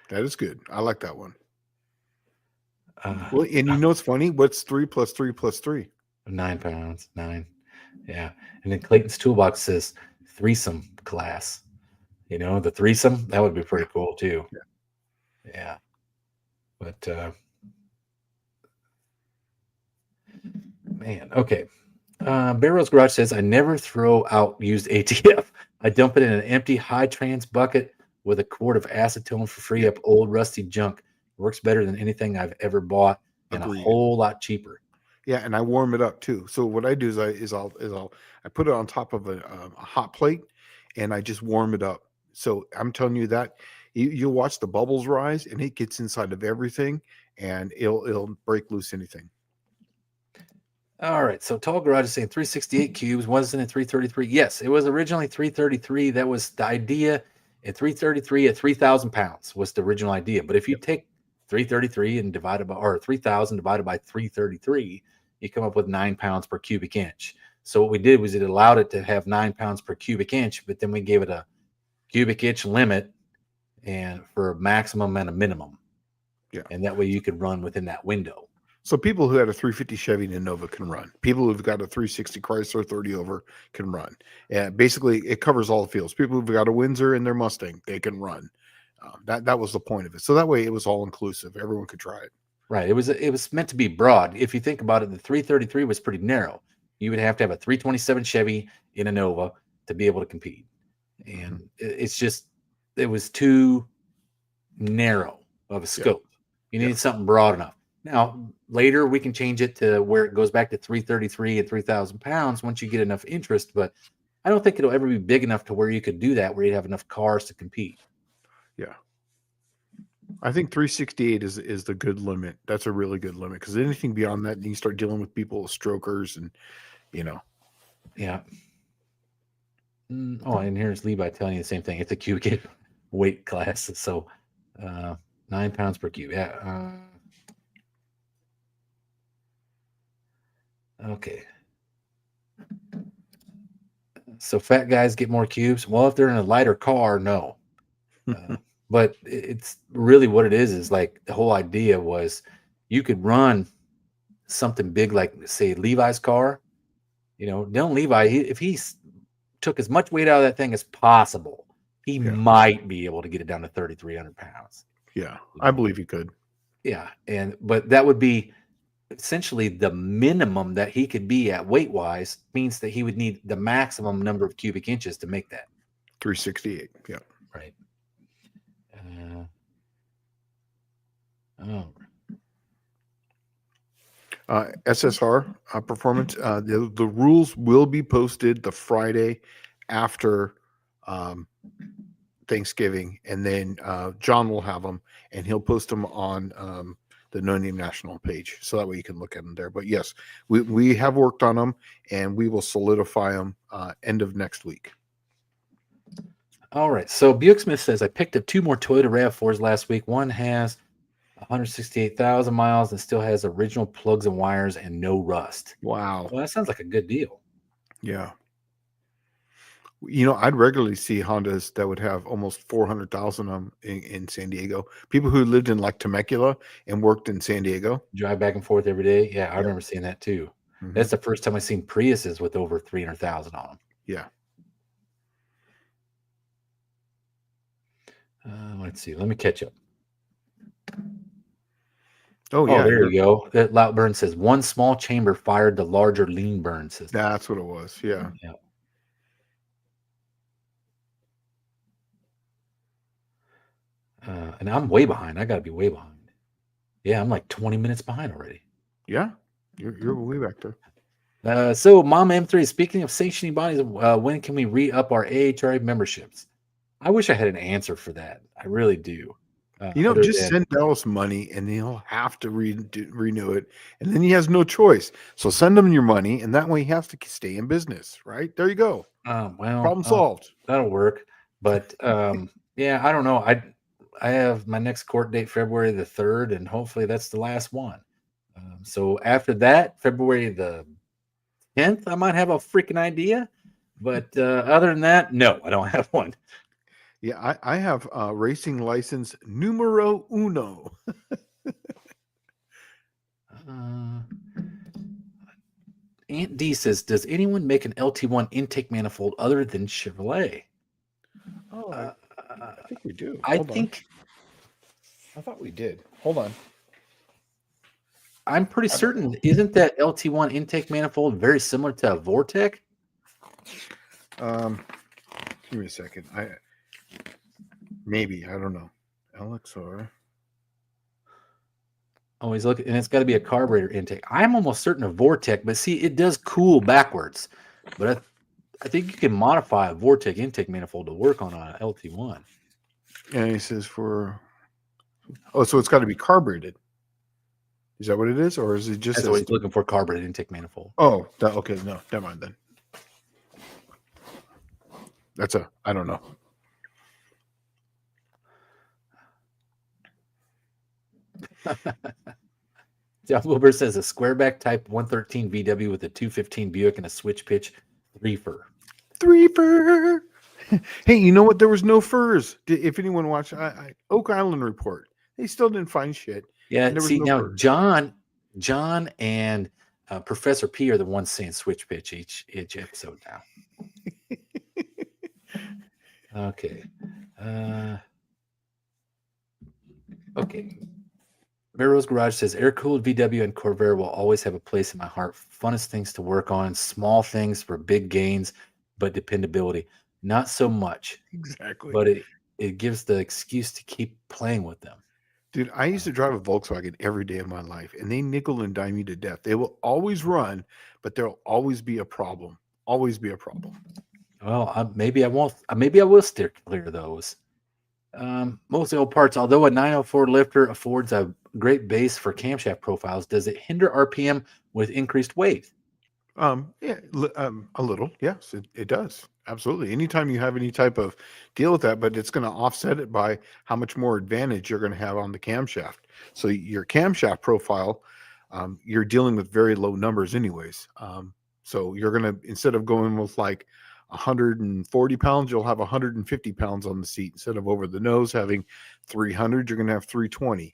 That is good. I like that one. Uh, Well, and you know what's funny? What's 3 plus 3 plus 3? 9 pounds. 9. Yeah. And then Clayton's Toolbox says threesome class. You know, the threesome, that would be pretty cool too. Yeah. But man, okay. Barrel's Garage says, I never throw out used ATF. I dump it in an empty high trans bucket with a quart of acetone for free up old rusty junk. Works better than anything I've ever bought and Agreed. a whole lot cheaper. Yeah, and I warm it up too. So what I do is I put it on top of a hot plate, and I just warm it up. So I'm telling you that you'll watch the bubbles rise, and it gets inside of everything, and it'll break loose anything. All right. So Tall Garage is saying 368 cubes. Wasn't it 333? Yes, it was originally 333. That was the idea. At 333 at 3,000 pounds was the original idea. But if you take 333 and divide it by, or 3,000 divided by 333, you come up with 9 pounds per cubic inch. So what we did was it allowed it to have 9 pounds per cubic inch, but then we gave it a cubic inch limit and for a maximum and a minimum. Yeah. And that way you could run within that window. So people who had a 350 Chevy Innova can run. People who've got a 360 Chrysler 30 over can run. And basically, it covers all the fields. People who've got a Windsor in their Mustang, they can run. That was the point of it. So that way, it was all inclusive. Everyone could try it. Right. It was meant to be broad. If you think about it, the 333 was pretty narrow. You would have to have a 327 Chevy in a Nova to be able to compete. And it's just, it was too narrow of a scope. You needed something broad enough. Now, later we can change it to where it goes back to 333 and 3,000 pounds once you get enough interest, but I don't think it'll ever be big enough to where you could do that, where you'd have enough cars to compete. Yeah. I think 368 is the good limit. That's a really good limit because anything beyond that, you start dealing with people with strokers and, you know. Yeah. Oh, and here's Levi telling you the same thing. It's a cubic weight class. So 9 pounds per cube. Yeah. Okay. So fat guys get more cubes. Well, if they're in a lighter car, no. But it's really what it is like the whole idea was you could run something big like, say, Levi's car. You know, Dylan Levi, if he took as much weight out of that thing as possible, he might be able to get it down to 3,300 pounds. Yeah, I believe he could. Yeah, but that would be essentially the minimum that he could be at weight wise, means that he would need the maximum number of cubic inches to make that 368. Yeah, right. SSR performance. The rules will be posted the Friday after Thanksgiving, and then John will have them, and he'll post them on the No Name National page, so that way you can look at them there. But yes, we have worked on them, and we will solidify them end of next week. All right. So Buick Smith says, I picked up 2 more Toyota RAV4s last week. One has 168,000 miles and still has original plugs and wires and no rust. Wow. Well, that sounds like a good deal. Yeah. You know, I'd regularly see Hondas that would have almost 400,000 of them in San Diego. People who lived in like Temecula and worked in San Diego. Drive back and forth every day. Yeah, I remember seeing that too. Mm-hmm. That's the first time I've seen Priuses with over 300,000 on them. Yeah. Let's see. Let me catch up. Oh, yeah. There you go. That Loud Burn says 1 small chamber fired the larger lean burn system. That's what it was. Yeah. Yeah. And I'm way behind. I got to be way behind. Yeah, I'm like 20 minutes behind already. Yeah. You're way back there. So Mom M3, speaking of sanctioning bodies, when can we re-up our AHRA memberships? I wish I had an answer for that. I really do. Just send Dallas money and he'll have to renew it. And then he has no choice. So send him your money, and that way he has to stay in business, right? There you go. Problem solved. That'll work. But yeah, I don't know. I have my next court date February the 3rd, and hopefully that's the last one. So after that, February the 10th, I might have a freaking idea. But other than that, no, I don't have one. Yeah, I have racing license numero uno. Aunt D says, does anyone make an LT1 intake manifold other than Chevrolet? Oh, I think we do. I Hold on. think I thought we did. Hold on. I'm pretty certain. Isn't that LT1 intake manifold very similar to a Vortec? Give me a second. Maybe, I don't know. LXR. Always look, and it's got to be a carburetor intake. I'm almost certain of Vortec, but see, it does cool backwards. But I think you can modify a Vortec intake manifold to work on an LT1. And he says so it's got to be carbureted. Is that what it is, or is it just? That's what he's looking for, carbureted intake manifold. Oh, okay. No, never mind then. I don't know. John Wilbur says a squareback type 113 VW with a 215 Buick and a switch pitch threefer. Hey, you know what? There was no furs. If anyone watched Oak Island Report, they still didn't find shit. Yeah, see, now furs. John and Professor P are the ones saying switch pitch each episode now. Okay. Okay. Barrow's Garage says air-cooled VW and Corvair will always have a place in my heart. Funnest things to work on, small things for big gains, but dependability. Not so much. Exactly. But it gives the excuse to keep playing with them. Dude, I used to drive a Volkswagen every day of my life, and they nickel and dime you to death. They will always run, but there'll always be a problem. Always be a problem. Well, maybe I won't. Maybe I will steer clear of those. Most old parts, although a 904 lifter affords a great base for camshaft profiles, does it hinder RPM with increased weight? Yeah, a little. Yes, it does. Absolutely. Anytime you have any type of deal with that, but it's going to offset it by how much more advantage you're going to have on the camshaft. So your camshaft profile, you're dealing with very low numbers anyways. So you're going to, instead of going with like 140 pounds, you'll have 150 pounds on the seat. Instead of over the nose having 300, you're going to have 320.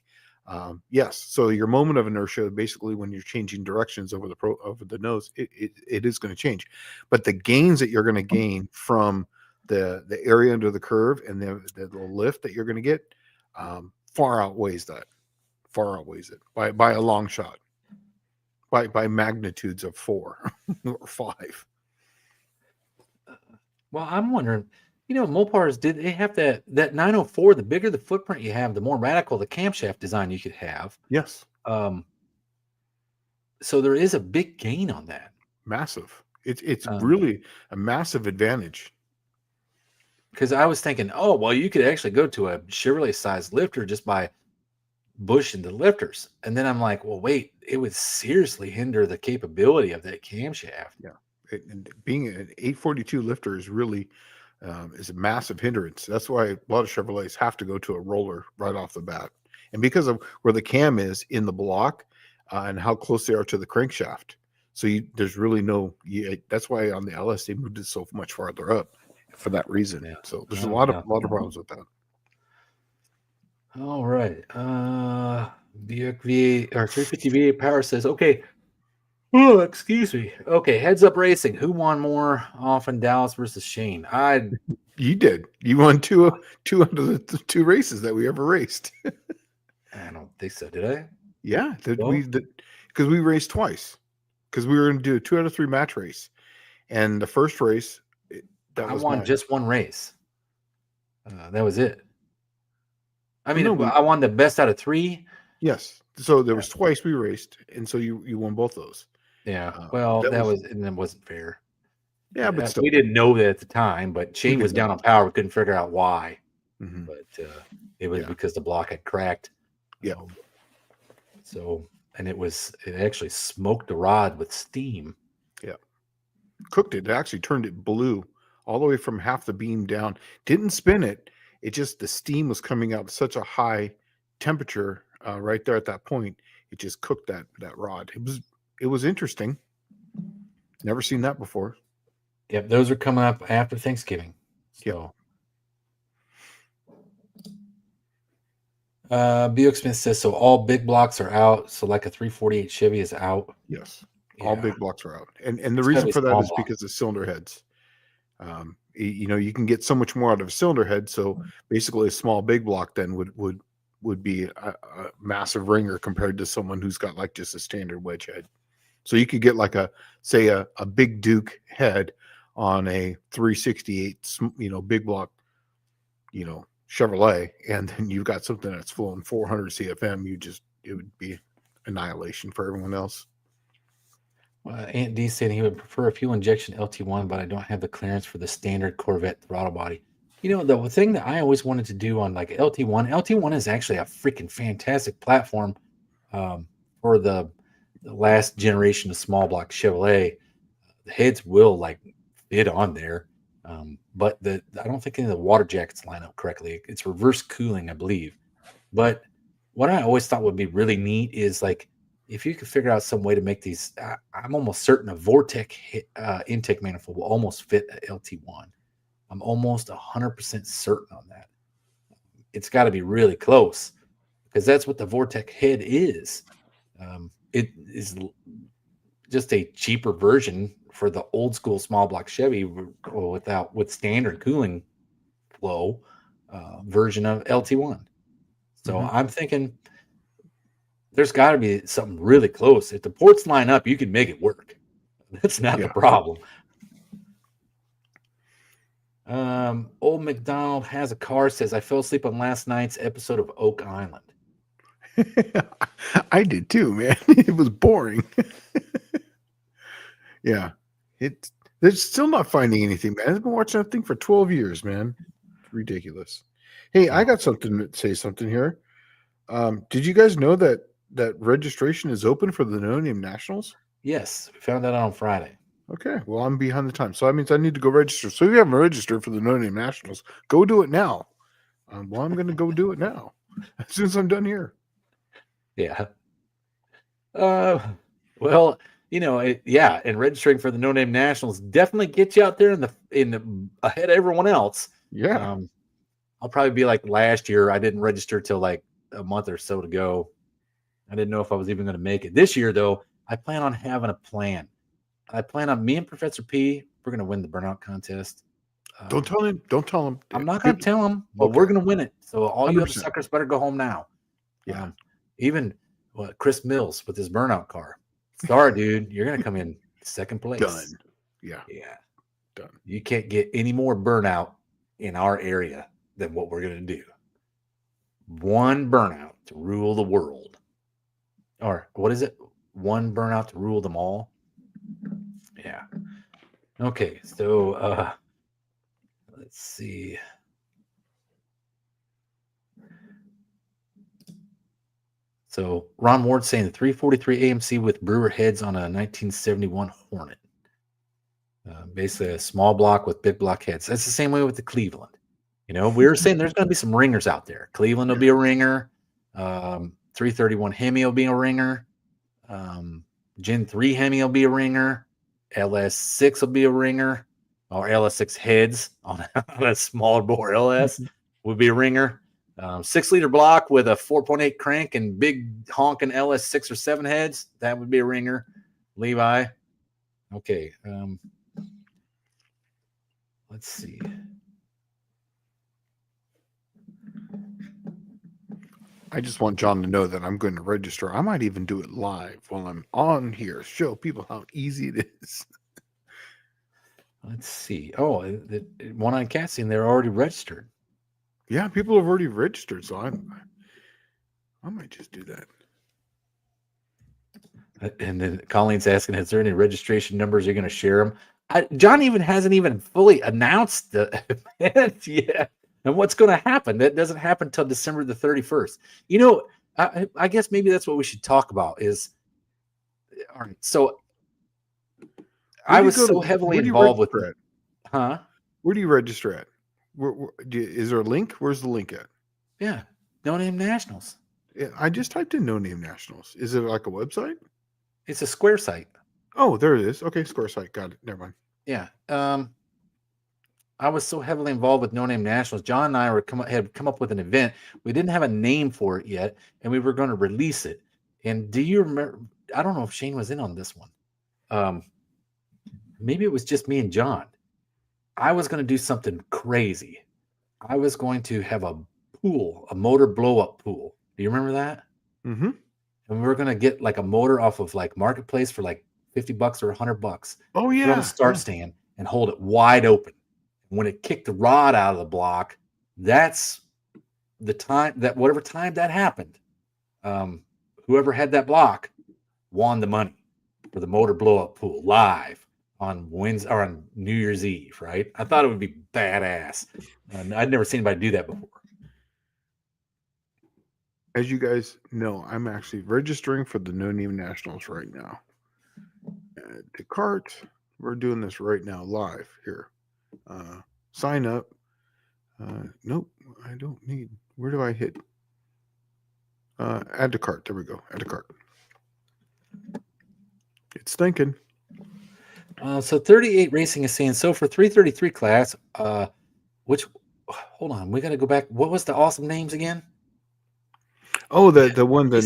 Yes. So your moment of inertia, basically when you're changing directions over the nose, it is going to change, but the gains that you're going to gain from the area under the curve and the lift that you're going to get, far outweighs it by a long shot, by magnitudes of 4 or 5. Well, I'm wondering, Mopars, did they have that 904? The bigger the footprint you have, the more radical the camshaft design you could have. Yes. So there is a big gain on that. Massive. It's really a massive advantage. Because I was thinking, oh, well, you could actually go to a Chevrolet sized lifter just by bushing the lifters. And then I'm like, well, wait, it would seriously hinder the capability of that camshaft. Yeah. Being an 842 lifter is really is a massive hindrance. That's why a lot of Chevrolets have to go to a roller right off the bat. And because of where the cam is in the block and how close they are to the crankshaft. So there's really that's why on the LS they moved it so much farther up for that reason. Yeah. So there's a lot of problems with that. All right. Buick V8 or 350 V8 Power says, okay. Oh, excuse me. Okay, Heads Up Racing. Who won more often, Dallas versus Shane? You did. You won two out of the 2 races that we ever raced. I don't think so. Did I? Yeah, because we raced twice. Because we were going to do a 2 out of 3 match race, and the first race, I won just one race. That was it. I mean, I won the best out of 3. Yes. So there was twice we raced, and so you won both those. Yeah. Well, that wasn't fair. Yeah, but still, we didn't know that at the time. But Shane was down on power. We couldn't figure out why. Mm-hmm. But it was because the block had cracked. Yeah. And it actually smoked the rod with steam. Yeah. Cooked it. It actually turned it blue all the way from half the beam down. Didn't spin it. It just, the steam was coming out at such a high temperature right there at that point. It just cooked that rod. It was interesting. Never seen that before. Yep, those are coming up after Thanksgiving. So, Buick Smith says so. All big blocks are out. So, like a 348 Chevy is out. Yes, all big blocks are out, and the It's gotta reason be for that small is block. because of cylinder heads. You know, you can get so much more out of a cylinder head. So basically, a small big block then would be a massive ringer compared to someone who's got like just a standard wedge head. So you could get like a big Duke head on a 368, you know, big block, you know, Chevrolet, and then you've got something that's flowing 400 CFM. It would be annihilation for everyone else. Aunt D said he would prefer a fuel injection LT1, but I don't have the clearance for the standard Corvette throttle body. You know, the thing that I always wanted to do on like LT1 is actually a freaking fantastic platform for the last generation of small block Chevrolet. The heads will like fit on there, but I don't think any of the water jackets line up correctly. It's reverse cooling, I believe. But what I always thought would be really neat is like if you could figure out some way to make these. I'm almost certain a Vortec intake manifold will almost fit a LT1. I'm almost 100% certain on that. It's got to be really close because that's what the Vortec head is. It is just a cheaper version for the old school small block Chevy with standard cooling flow version of LT1. So I'm thinking there's got to be something really close. If the ports line up, you can make it work. That's not the problem. Old McDonald has a car says I fell asleep on last night's episode of Oak Island. I did too, man. It was boring. Yeah. They're still not finding anything, man. I've been watching that thing for 12 years, man. It's ridiculous. Hey, I got something to say something here. Did you guys know that registration is open for the No Name Nationals? Yes, we found that out on Friday. Okay, well, I'm behind the time, so that means I need to go register. So if you haven't registered for the No Name Nationals, go do it now. Well, I'm going to go do it now as soon as I'm done here. Yeah. Well, you know, and registering for the No Name Nationals definitely gets you out there in the ahead of everyone else. Yeah. I'll probably be like last year. I didn't register till like a month or so to go. I didn't know if I was even going to make it. This year, though, I plan on having a plan. I plan on me and Professor P. We're going to win the burnout contest. Don't tell him. Don't tell him. I'm not going to tell him, but we're going to win it. So all 100%. You other suckers better go home now. Yeah. Even Chris Mills with his burnout car. Sorry, dude. You're going to come in second place. Done. Yeah. Yeah. Done. You can't get any more burnout in our area than what we're going to do. One burnout to rule the world. Or what is it? One burnout to rule them all. Yeah. Okay. So let's see. So Ron Ward saying the 343 AMC with Brewer heads on a 1971 Hornet. Basically a small block with big block heads. That's the same way with the Cleveland. You know, we were saying there's going to be some ringers out there. Cleveland will be a ringer. 331 Hemi will be a ringer. Gen 3 Hemi will be a ringer. LS6 will be a ringer. Or LS6 heads on a smaller bore LS would be a ringer. 6-liter block with a 4.8 crank and big honking LS6 or 7 heads. That would be a ringer. Levi. Okay. Let's see. I just want John to know that I'm going to register. I might even do it live while I'm on here. Show people how easy it is. Let's see. Oh, the one on Casting, they're already registered. Yeah, people have already registered, so I might just do that. And then Colleen's asking, is there any registration numbers you're going to share them? John even hasn't even fully announced the event yet. And what's going to happen? That doesn't happen until December the 31st. You know, I guess maybe that's what we should talk about is, all right, so I was so heavily involved with it. Huh? Where do you register at? Is there a link? Where's the link at? Yeah. No Name Nationals. Yeah, I just typed in No Name Nationals. Is it like a website? It's a Square site. Oh, there it is. Okay, score site. Got it. Never mind. Yeah. I was so heavily involved with No Name Nationals. John and I had come up with an event. We didn't have a name for it yet, and we were going to release it. And do you remember? I don't know if Shane was in on this one. Maybe it was just me and John. I was going to do something crazy. I was going to have a pool, a motor blow up pool. Do you remember that? Mm-hmm. And we were going to get like a motor off of like Marketplace for like $50 or $100. Oh, Put it on the start stand and hold it wide open. When it kicked the rod out of the block, that's the time that whatever time that happened, whoever had that block won the money for the motor blow up pool live on Wednesday or on New Year's Eve, right? I thought it would be badass. And I'd never seen anybody do that before. As you guys know, I'm actually registering for the No Name Nationals right now. Add to cart. We're doing this right now live here. Sign up. Nope, I don't need. Where do I hit? Add to cart. There we go. Add to cart. It's thinking. So 38 Racing is saying, so for 333 class, which, hold on, we got to go back. What was the awesome names again? Oh, the one, the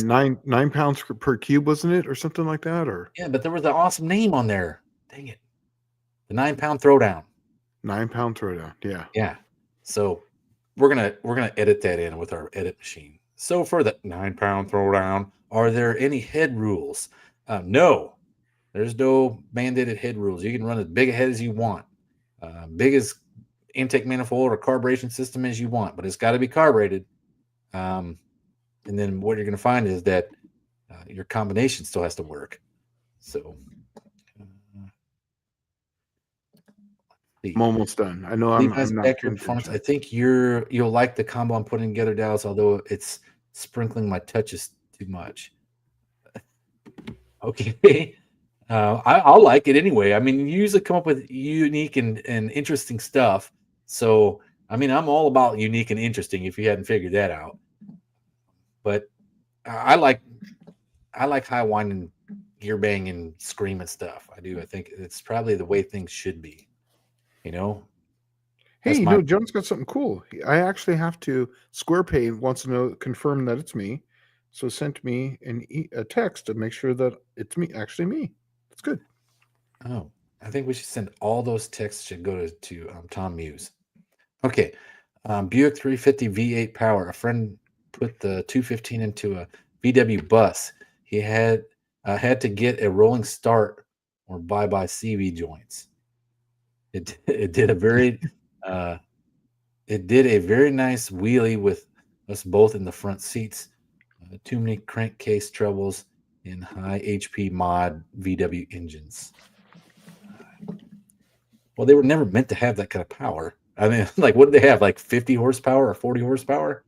9 pounds per cube, wasn't it? Or something like that? Or yeah, but there was an awesome name on there. Dang it. The 9-pound throwdown. 9 pound throwdown. Yeah. Yeah. So we're gonna edit that in with our edit machine. So for the 9-pound throwdown, are there any head rules? No. There's no mandated head rules. You can run as big a head as you want, big as intake manifold or carburation system as you want, but it's got to be carbureted. And then what you're going to find is that your combination still has to work. So I'm almost done. I know Levi's I'm not backyard performance. I think you'll like the combo I'm putting together, Dallas, although it's sprinkling my touches too much. Okay. I'll like it anyway. I mean, you usually come up with unique and interesting stuff. So, I mean, I'm all about unique and interesting if you hadn't figured that out. But I like high whining, gear banging, screaming stuff. I do. I think it's probably the way things should be. You know? Hey, John's got something cool. I actually have to. SquarePay wants to know, confirm that it's me. So sent me a text to make sure that it's actually me. That's good. Oh, I think we should send all those texts should go to Tom Muse. Okay. Buick 350 V8 power. A friend put the 215 into a VW bus. He had to get a rolling start or bye-bye CV joints. It did a very nice wheelie with us both in the front seats. Too many crankcase troubles in high HP mod VW engines. Well, they were never meant to have that kind of power. I mean, like, what did they have? Like 50 horsepower or 40 horsepower?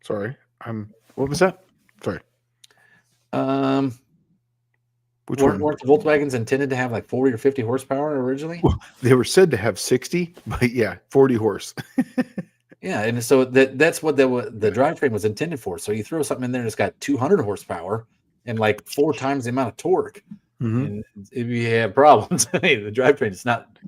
Sorry. What was that? Sorry. Which weren't the Volkswagens intended to have like 40 or 50 horsepower originally? Well, they were said to have 60, but yeah, 40 horse. Yeah, and so that's what the drivetrain was intended for. So you throw something in there that's got 200 horsepower and like 4 times the amount of torque, and if you have problems, the drivetrain is not.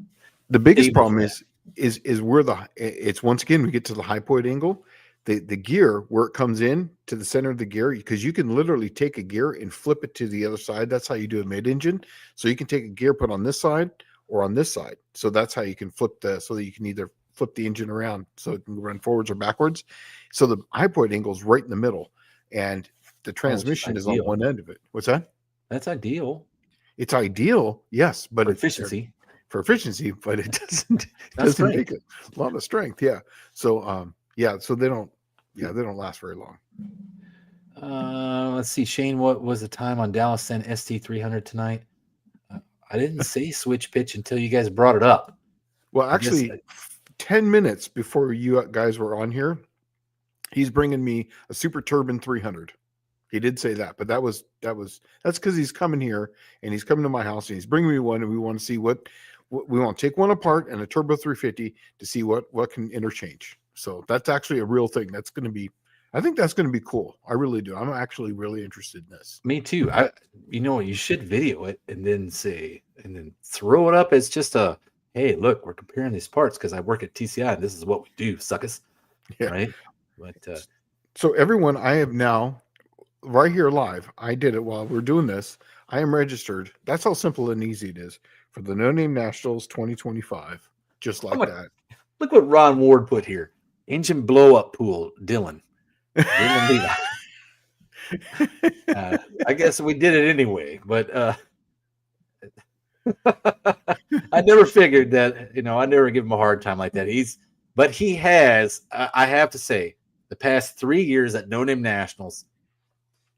The biggest problem is where it's once again we get to the high point angle. The gear where it comes in to the center of the gear, because you can literally take a gear and flip it to the other side. That's how you do a mid-engine. So you can take a gear, put on this side or on this side. So that's how you can flip so that you can either flip the engine around so it can run forwards or backwards. So the high point angle is right in the middle, and the transmission is on one end of it. What's that? That's ideal. It's ideal, yes, but for efficiency. But it doesn't take a lot of strength. Yeah. So so they don't last very long. Let's see, Shane, what was the time on Dallas Sen ST300 tonight? I didn't say switch pitch until you guys brought it up. Well, actually, 10 minutes before you guys were on here, he's bringing me a Super Turbine 300. He did say that, but that's because he's coming here and he's coming to my house and he's bringing me one, and we want to see what we want to take one apart and a Turbo 350 to see what can interchange. So that's actually a real thing. That's going to be I think that's going to be cool. I really do. I'm actually really interested in this. Me too. You should video it and then throw it up as just a, hey, look, we're comparing these parts because I work at TCI and this is what we do, suckers. Yeah. Right. But so everyone, I have now right here live. I did it while we're doing this. I am registered. That's how simple and easy it is for the No Name Nationals 2025. Just like that. Look what Ron Ward put here. Engine blow up pool, Dylan. Dylan Levi. I guess we did it anyway, but I never figured that, I never give him a hard time like that. He has, I have to say, the past 3 years at No Name Nationals,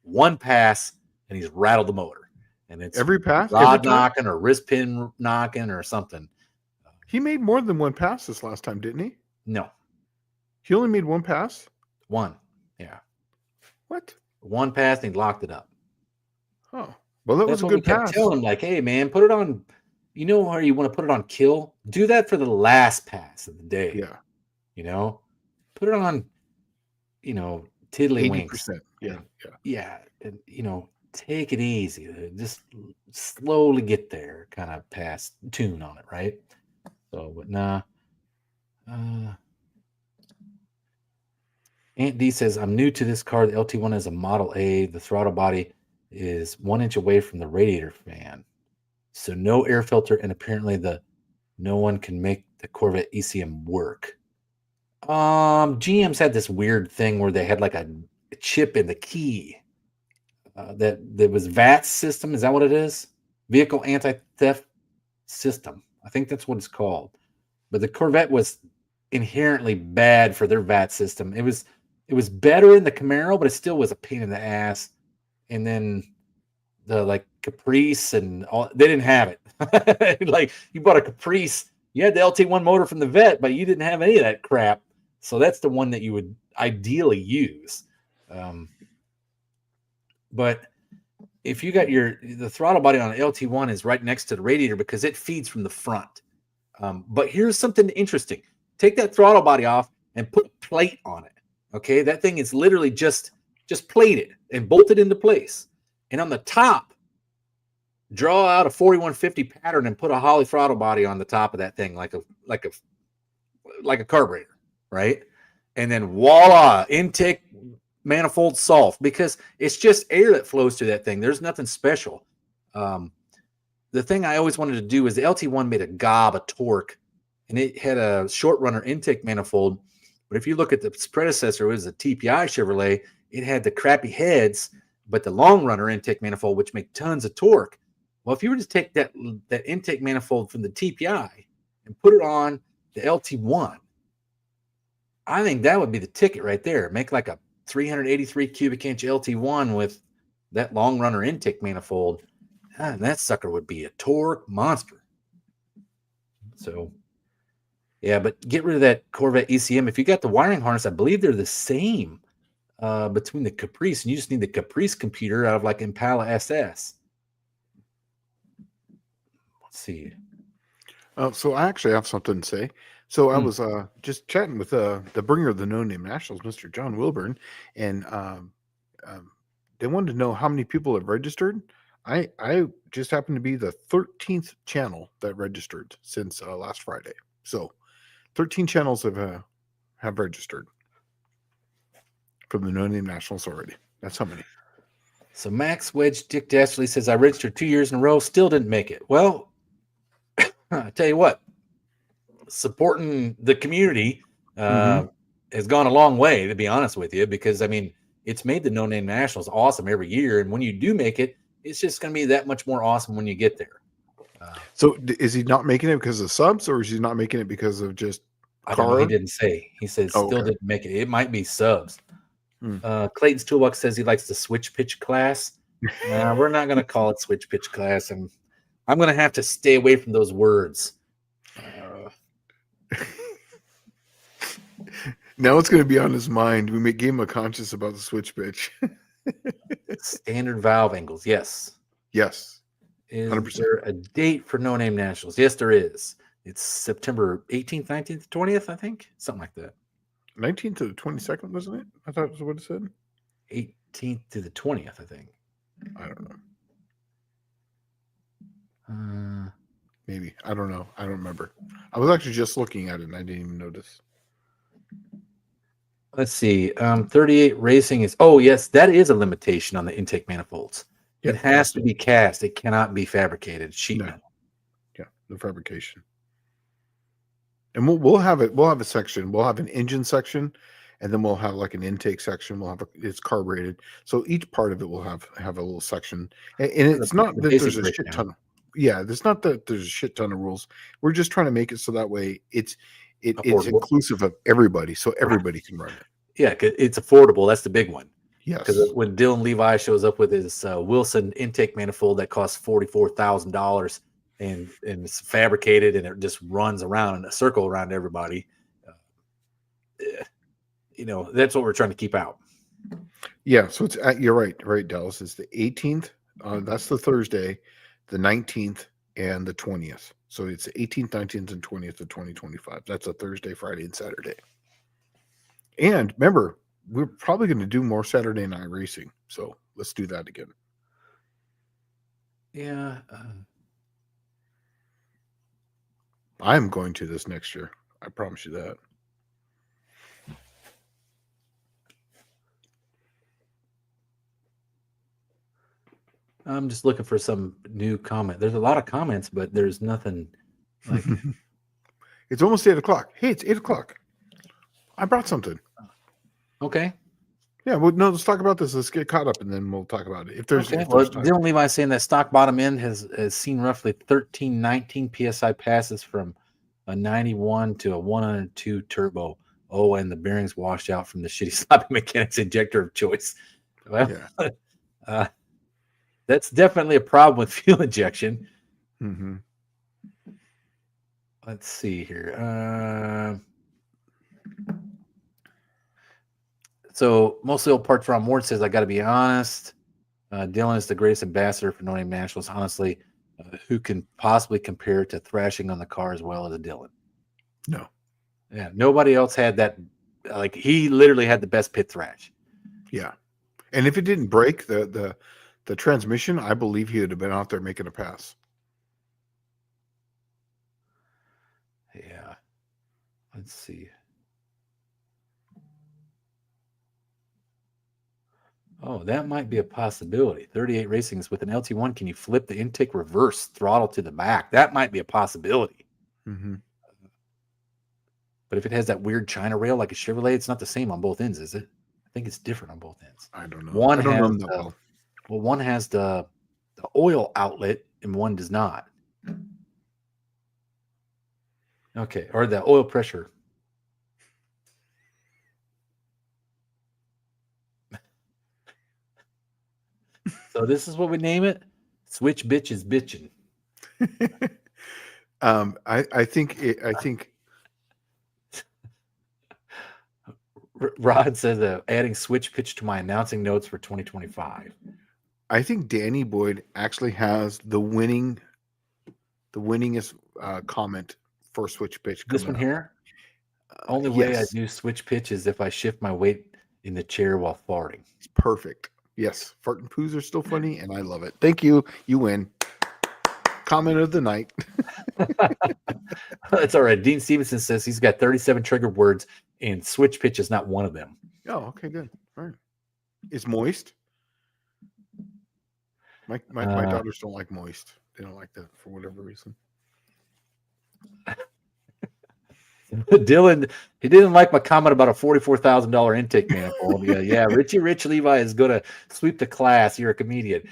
one pass and he's rattled the motor. And it's every pass, rod knocking or wrist pin knocking or something. He made more than one pass this last time, didn't he? No. He only made one pass? One. Yeah. What? One pass and he locked it up. Oh. Well, that's was a good pass. Kept telling him, like, hey, man, put it on, where you want to put it on kill? Do that for the last pass of the day. Yeah. Put it on, tiddlywinks. 80%. Yeah. Yeah. And, take it easy. Just slowly get there, kind of pass tune on it, right? So, but nah. Aunt D says, I'm new to this car. The LT1 is a Model A. The throttle body is 1 inch away from the radiator fan. So no air filter, and apparently no one can make the Corvette ECM work. GM's had this weird thing where they had like a chip in the key. That was VAT system. Is that what it is? Vehicle anti-theft system. I think that's what it's called. But the Corvette was inherently bad for their VAT system. It was better in the Camaro, but it still was a pain in the ass. And then the Caprice and all, they didn't have it. Like, you bought a Caprice, you had the LT1 motor from the Vet, but you didn't have any of that crap. So that's the one that you would ideally use. But if you got the throttle body on an LT1 is right next to the radiator because it feeds from the front. But here's something interesting. Take that throttle body off and put a plate on it. Okay, that thing is literally just plated and bolted into place. And on the top, draw out a 4150 pattern and put a Holley throttle body on the top of that thing, like a carburetor, right? And then voila, intake manifold soft, because it's just air that flows through that thing. There's nothing special. The thing I always wanted to do is the LT1 made a gob of torque, and it had a short runner intake manifold. But if you look at its predecessor, it was a TPI Chevrolet. It had the crappy heads, but the long runner intake manifold, which make tons of torque. Well, if you were to take that intake manifold from the TPI and put it on the LT1, I think that would be the ticket right there. Make like a 383 cubic inch LT1 with that long runner intake manifold. And that sucker would be a torque monster. So, yeah, but get rid of that Corvette ECM. If you got the wiring harness, I believe they're the same between the Caprice, and you just need the Caprice computer out of like Impala SS. Let's see. So I actually have something to say. So I was just chatting with the bringer of the No Name Nationals, Mr. John Wilburn, and they wanted to know how many people have registered. I just happened to be the 13th channel that registered since last Friday. So 13 channels have registered from the No Name Nationals already. That's how many. So Max Wedge Dick Dastardly says, I registered 2 years in a row, still didn't make it. Well, I tell you what, supporting the community has gone a long way, to be honest with you, because, I mean, it's made the No Name Nationals awesome every year. And when you do make it, it's just going to be that much more awesome when you get there. So is he not making it because of subs, or is he not making it because of just I don't know. He didn't say. He said still didn't make it. It might be subs. Clayton's Toolbox says he likes the switch pitch class. We're not going to call it switch pitch class. And I'm going to have to stay away from those words. Now it's going to be on his mind. We gave him a conscience about the switch pitch. Standard valve angles. Yes. Yes. Is 100%. There a date for No Name Nationals? Yes, there is. It's September 18th, 19th, 20th, I think. Something like that. 19th to the 22nd, wasn't it? I thought that's what it said. 18th to the 20th, I think. I don't know. Uh, Maybe. I don't know. I don't remember. I was actually just looking at it and I didn't even notice. let's see. 38 racing is. Oh, yes, that is a limitation on the intake manifolds. Yeah, It has to be cast. It cannot be fabricated. Sheet metal. Yeah, the fabrication. And we'll have it. We'll have a section. We'll have an engine section, and then we'll have like an intake section. We'll have it's carbureted, so each part of it will have a little section. And it's not The that basic there's a shit breakdown. ton. Yeah, it's not that there's a shit ton of rules. We're just trying to make it so that way it's Affordable. inclusive of everybody, so everybody can run it. Yeah, 'cause it's affordable. That's the big one. Yes. Because when Dylan Levi shows up with his Wilson intake manifold that costs $44,000 and it's fabricated and it just runs around in a circle around everybody, that's what we're trying to keep out. Yeah, so it's you're right, Dallas. It's the 18th. That's the Thursday, the 19th, and the 20th. So it's the 18th, 19th, and 20th of 2025. That's a Thursday, Friday, and Saturday. And remember, we're probably going to do more Saturday night racing. So let's do that again. Yeah. I'm going to this next year. I promise you that. I'm just looking for some new comment. There's a lot of comments, but there's nothing like. It's almost 8 o'clock. Hey, it's 8 o'clock. I brought something. Okay. Yeah, well, no, let's talk about this. Let's get caught up, and then we'll talk about it. If there's, Okay. if Well, there's time. Dylan Levi saying that stock bottom end has seen roughly 19 psi passes from a 91 to a 102 turbo. Oh, and the bearings washed out from the shitty sloppy mechanics injector of choice. Well, yeah. That's definitely a problem with fuel injection. Mm-hmm. Let's see here. So mostly old part from Ward says, I got to be honest. Dylan is the greatest ambassador for knowing nationals. Honestly, who can possibly compare to thrashing on the car as well as Dylan? No. Yeah, nobody else had that. Like he literally had the best pit thrash. Yeah, and if it didn't break the transmission, I believe he would have been out there making a pass. Yeah. Let's see. Oh, that might be a possibility. 38 racings with an LT1. Can you flip the intake reverse throttle to the back? That might be a possibility. Mm-hmm. But if it has that weird China rail like a Chevrolet, it's not the same on both ends, is it? I think it's different on both ends. I don't know. One I don't has know them that well. Well, one has the oil outlet and one does not. Okay, or the oil pressure. So this is what we name it. Switch bitches bitching. I think Rod says adding switch pitch to my announcing notes for 2025. I think Danny Boyd actually has the winningest comment for switch pitch. This one here. Only way I do switch pitch is if I shift my weight in the chair while farting. It's perfect. Yes, fart and poos are still funny, and I love it. Thank you. You win. Comment of the night. That's all right. Dean Stevenson says he's got 37 trigger words, and switch pitch is not one of them. Oh, okay, good. All right. Is moist? My daughters don't like moist. They don't like that for whatever reason. Dylan, he didn't like my comment about a $44,000 intake manifold. Yeah. Richie Rich Levi is going to sweep the class. You're a comedian.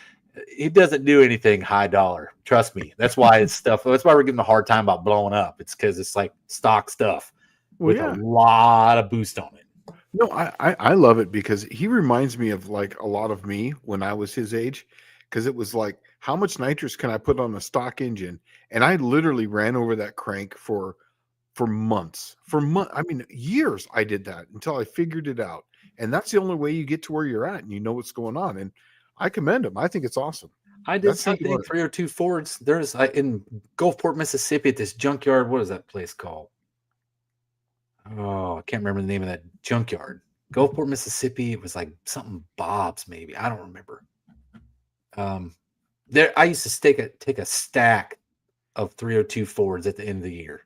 He doesn't do anything high dollar. Trust me. That's why it's stuff. That's why we're giving him a hard time about blowing up. It's because it's like stock stuff with a lot of boost on it. No, I love it because he reminds me of like a lot of me when I was his age. Because it was like, how much nitrous can I put on a stock engine? And I literally ran over that crank for months. I mean, years I did that until I figured it out. And that's the only way you get to where you're at and you know what's going on. And I commend him. I think it's awesome. I did something in 302 Fords. There's in Gulfport, Mississippi at this junkyard. What is that place called? Oh, I can't remember the name of that junkyard. Gulfport, Mississippi. It was like something Bob's, maybe. I don't remember. There, I used to take a stack of 302 Fords at the end of the year,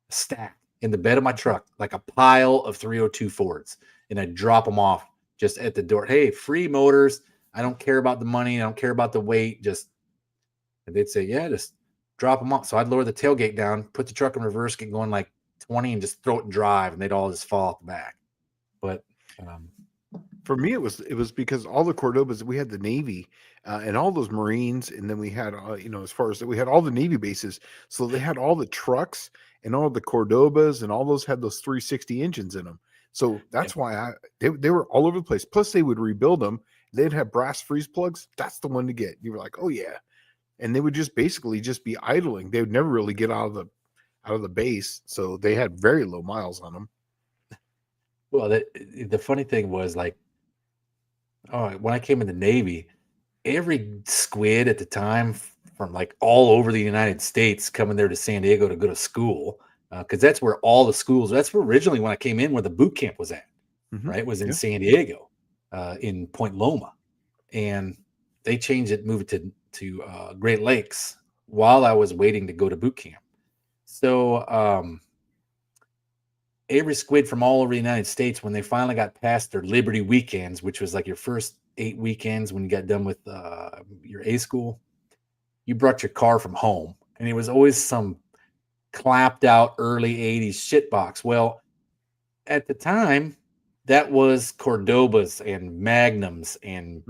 a stack in the bed of my truck, like a pile of 302 Fords, and I'd drop them off just at the door. Hey, free motors. I don't care about the money. I don't care about the weight. And they'd say, yeah, just drop them off. So I'd lower the tailgate down, put the truck in reverse, get going like 20, and just throw it and drive, and they'd all just fall off the back. But for me, it was because all the Cordobas, we had the Navy and all those Marines, and then we had as far as that, we had all the Navy bases, so they had all the trucks and all the Cordobas, and all those had those 360 engines in them. So that's why they were all over the place. Plus, they would rebuild them. They'd have brass freeze plugs. That's the one to get. You were like, oh yeah, and they would just basically just be idling. They would never really get out of the base, so they had very low miles on them. well, the funny thing was like, oh, when I came in the Navy, every squid at the time from like all over the United States coming there to San Diego to go to school, because that's where all the schools. That's where originally when I came in, where the boot camp was at. Right, it was in San Diego, in Point Loma, and they changed it, moved it to Great Lakes while I was waiting to go to boot camp. So every squid from all over the United States, when they finally got past their Liberty weekends, which was like your first 8 weekends when you got done with your A school, you brought your car from home, and it was always some clapped out early 80s shitbox. Well, at the time, that was Cordobas and Magnums and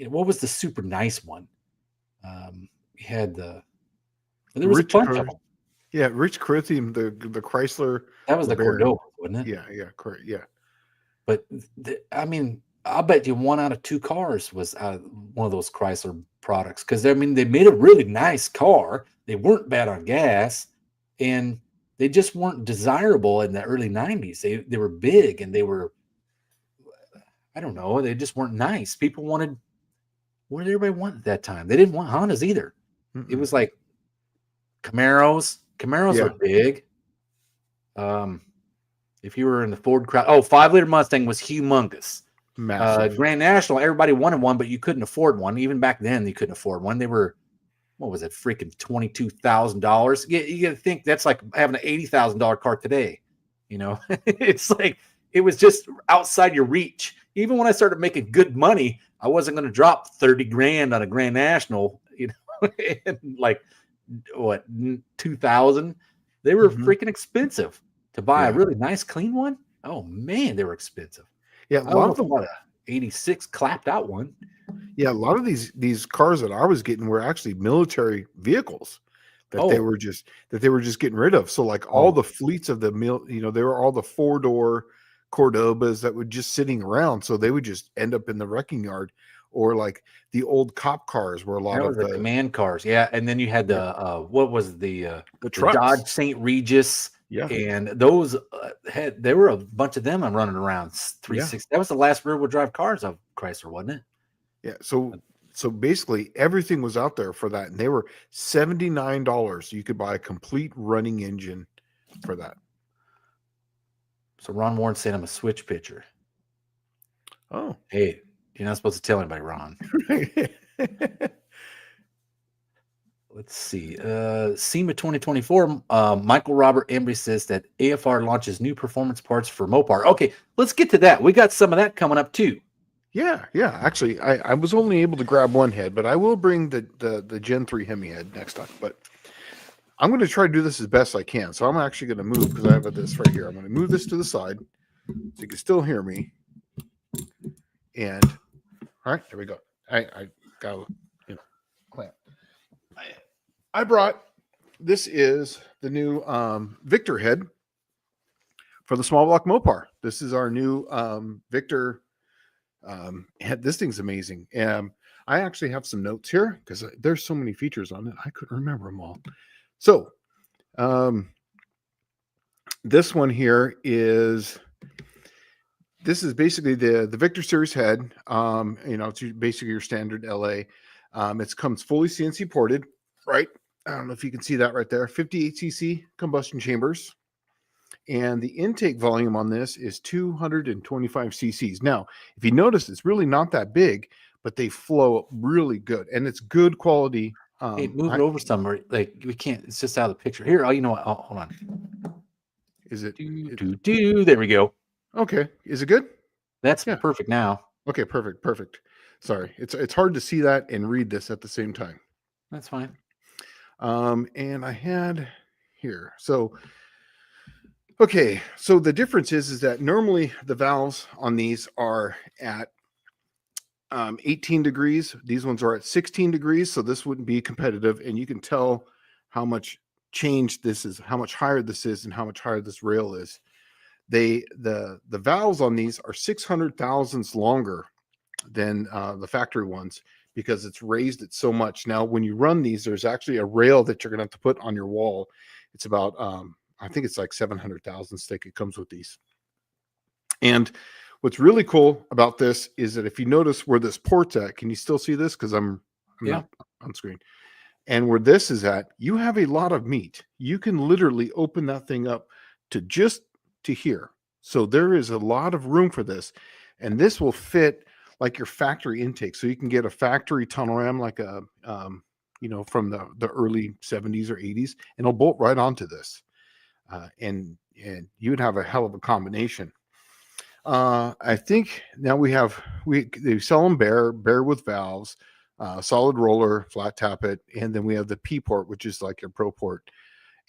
what was the super nice one? You had there was a bunch of them. Yeah, Rich Carthian, the Chrysler. That was the Cordoba, wasn't it? Yeah, correct. Yeah. But I mean, I'll bet you 1 out of 2 cars was one of those Chrysler products, because I mean, they made a really nice car. They weren't bad on gas, and they just weren't desirable in the early 90s. They were big, and they were, I don't know, they just weren't nice. People wanted, what did everybody want at that time? They didn't want Hondas either. It was like Camaros. Camaros were big. If you were in the Ford crowd, 5-liter Mustang was humongous. Massive. Grand National, everybody wanted one, but you couldn't afford one. Even back then, you couldn't afford one. They were, what was it, freaking $22,000? You got to think that's like having an $80,000 car today. It's like, it was just outside your reach. Even when I started making good money, I wasn't going to drop 30 grand on a Grand National, and like, what, 2000? They were freaking expensive to buy a really nice, clean one. Oh man, they were expensive. Yeah, a lot of them. What, a 86 clapped out one. Yeah, a lot of these cars that I was getting were actually military vehicles that they were just getting rid of. So like all the fleets of the they were all the 4-door Cordobas that were just sitting around. So they would just end up in the wrecking yard, or like the old cop cars were a lot of the command cars. Yeah, and then you had the what was the trucks. Dodge St. Regis. Yeah, and those there were a bunch of them. I'm running around 360. That was the last rear-wheel drive cars of Chrysler, wasn't it? Yeah. So basically everything was out there for that, and they were $79. You could buy a complete running engine for that. So Ron Warren sent him a switch picture. Oh, hey, you're not supposed to tell anybody, Ron. Let's see. SEMA 2024. Michael Robert Embry says that AFR launches new performance parts for Mopar. Okay, let's get to that. We got some of that coming up too. Yeah. Actually, I was only able to grab one head, but I will bring the Gen 3 Hemi head next time. But I'm going to try to do this as best I can. So I'm actually going to move, because I have this right here. I'm going to move this to the side so you can still hear me. And all right, there we go. I got clamp. I brought, this is the new Victor head for the small block Mopar. This is our new Victor head. This thing's amazing. I actually have some notes here because there's so many features on it. I couldn't remember them all. So this one here is, this is basically the Victor series head. It's basically your standard LA. It comes fully CNC ported, right? I don't know if you can see that right there. 58cc combustion chambers. And the intake volume on this is 225 cc's. Now, if you notice, it's really not that big, but they flow really good, and it's good quality. Hey, move it over somewhere. Like we can't. It's just out of the picture. Here. Oh, you know what? Oh, hold on. Is it? There we go. Okay. Is it good? That's Yeah. perfect now. Okay. Perfect. Sorry, it's hard to see that and read this at the same time. That's fine. And I had here. So, okay. So the difference is that normally the valves on these are at 18 degrees. These ones are at 16 degrees. So this wouldn't be competitive. And you can tell how much change this is, how much higher this is, and how much higher this rail is. The valves on these are 600 thousandths longer than the factory ones because it's raised it so much. Now, when you run these, there's actually a rail that you're going to have to put on your wall. It's about, I think it's like 700 thousandths thick. It comes with these. And what's really cool about this is that if you notice where this port's at, can you still see this? Because I'm not on screen. And where this is at, you have a lot of meat. You can literally open that thing up to just to here. So there is a lot of room for this. And this will fit like your factory intake. So you can get a factory tunnel ram like a, from the early 70s or 80s, and it'll bolt right onto this. And you would have a hell of a combination. I think now they sell them bare with valves, solid roller, flat tappet, and then we have the P port, which is like your pro port.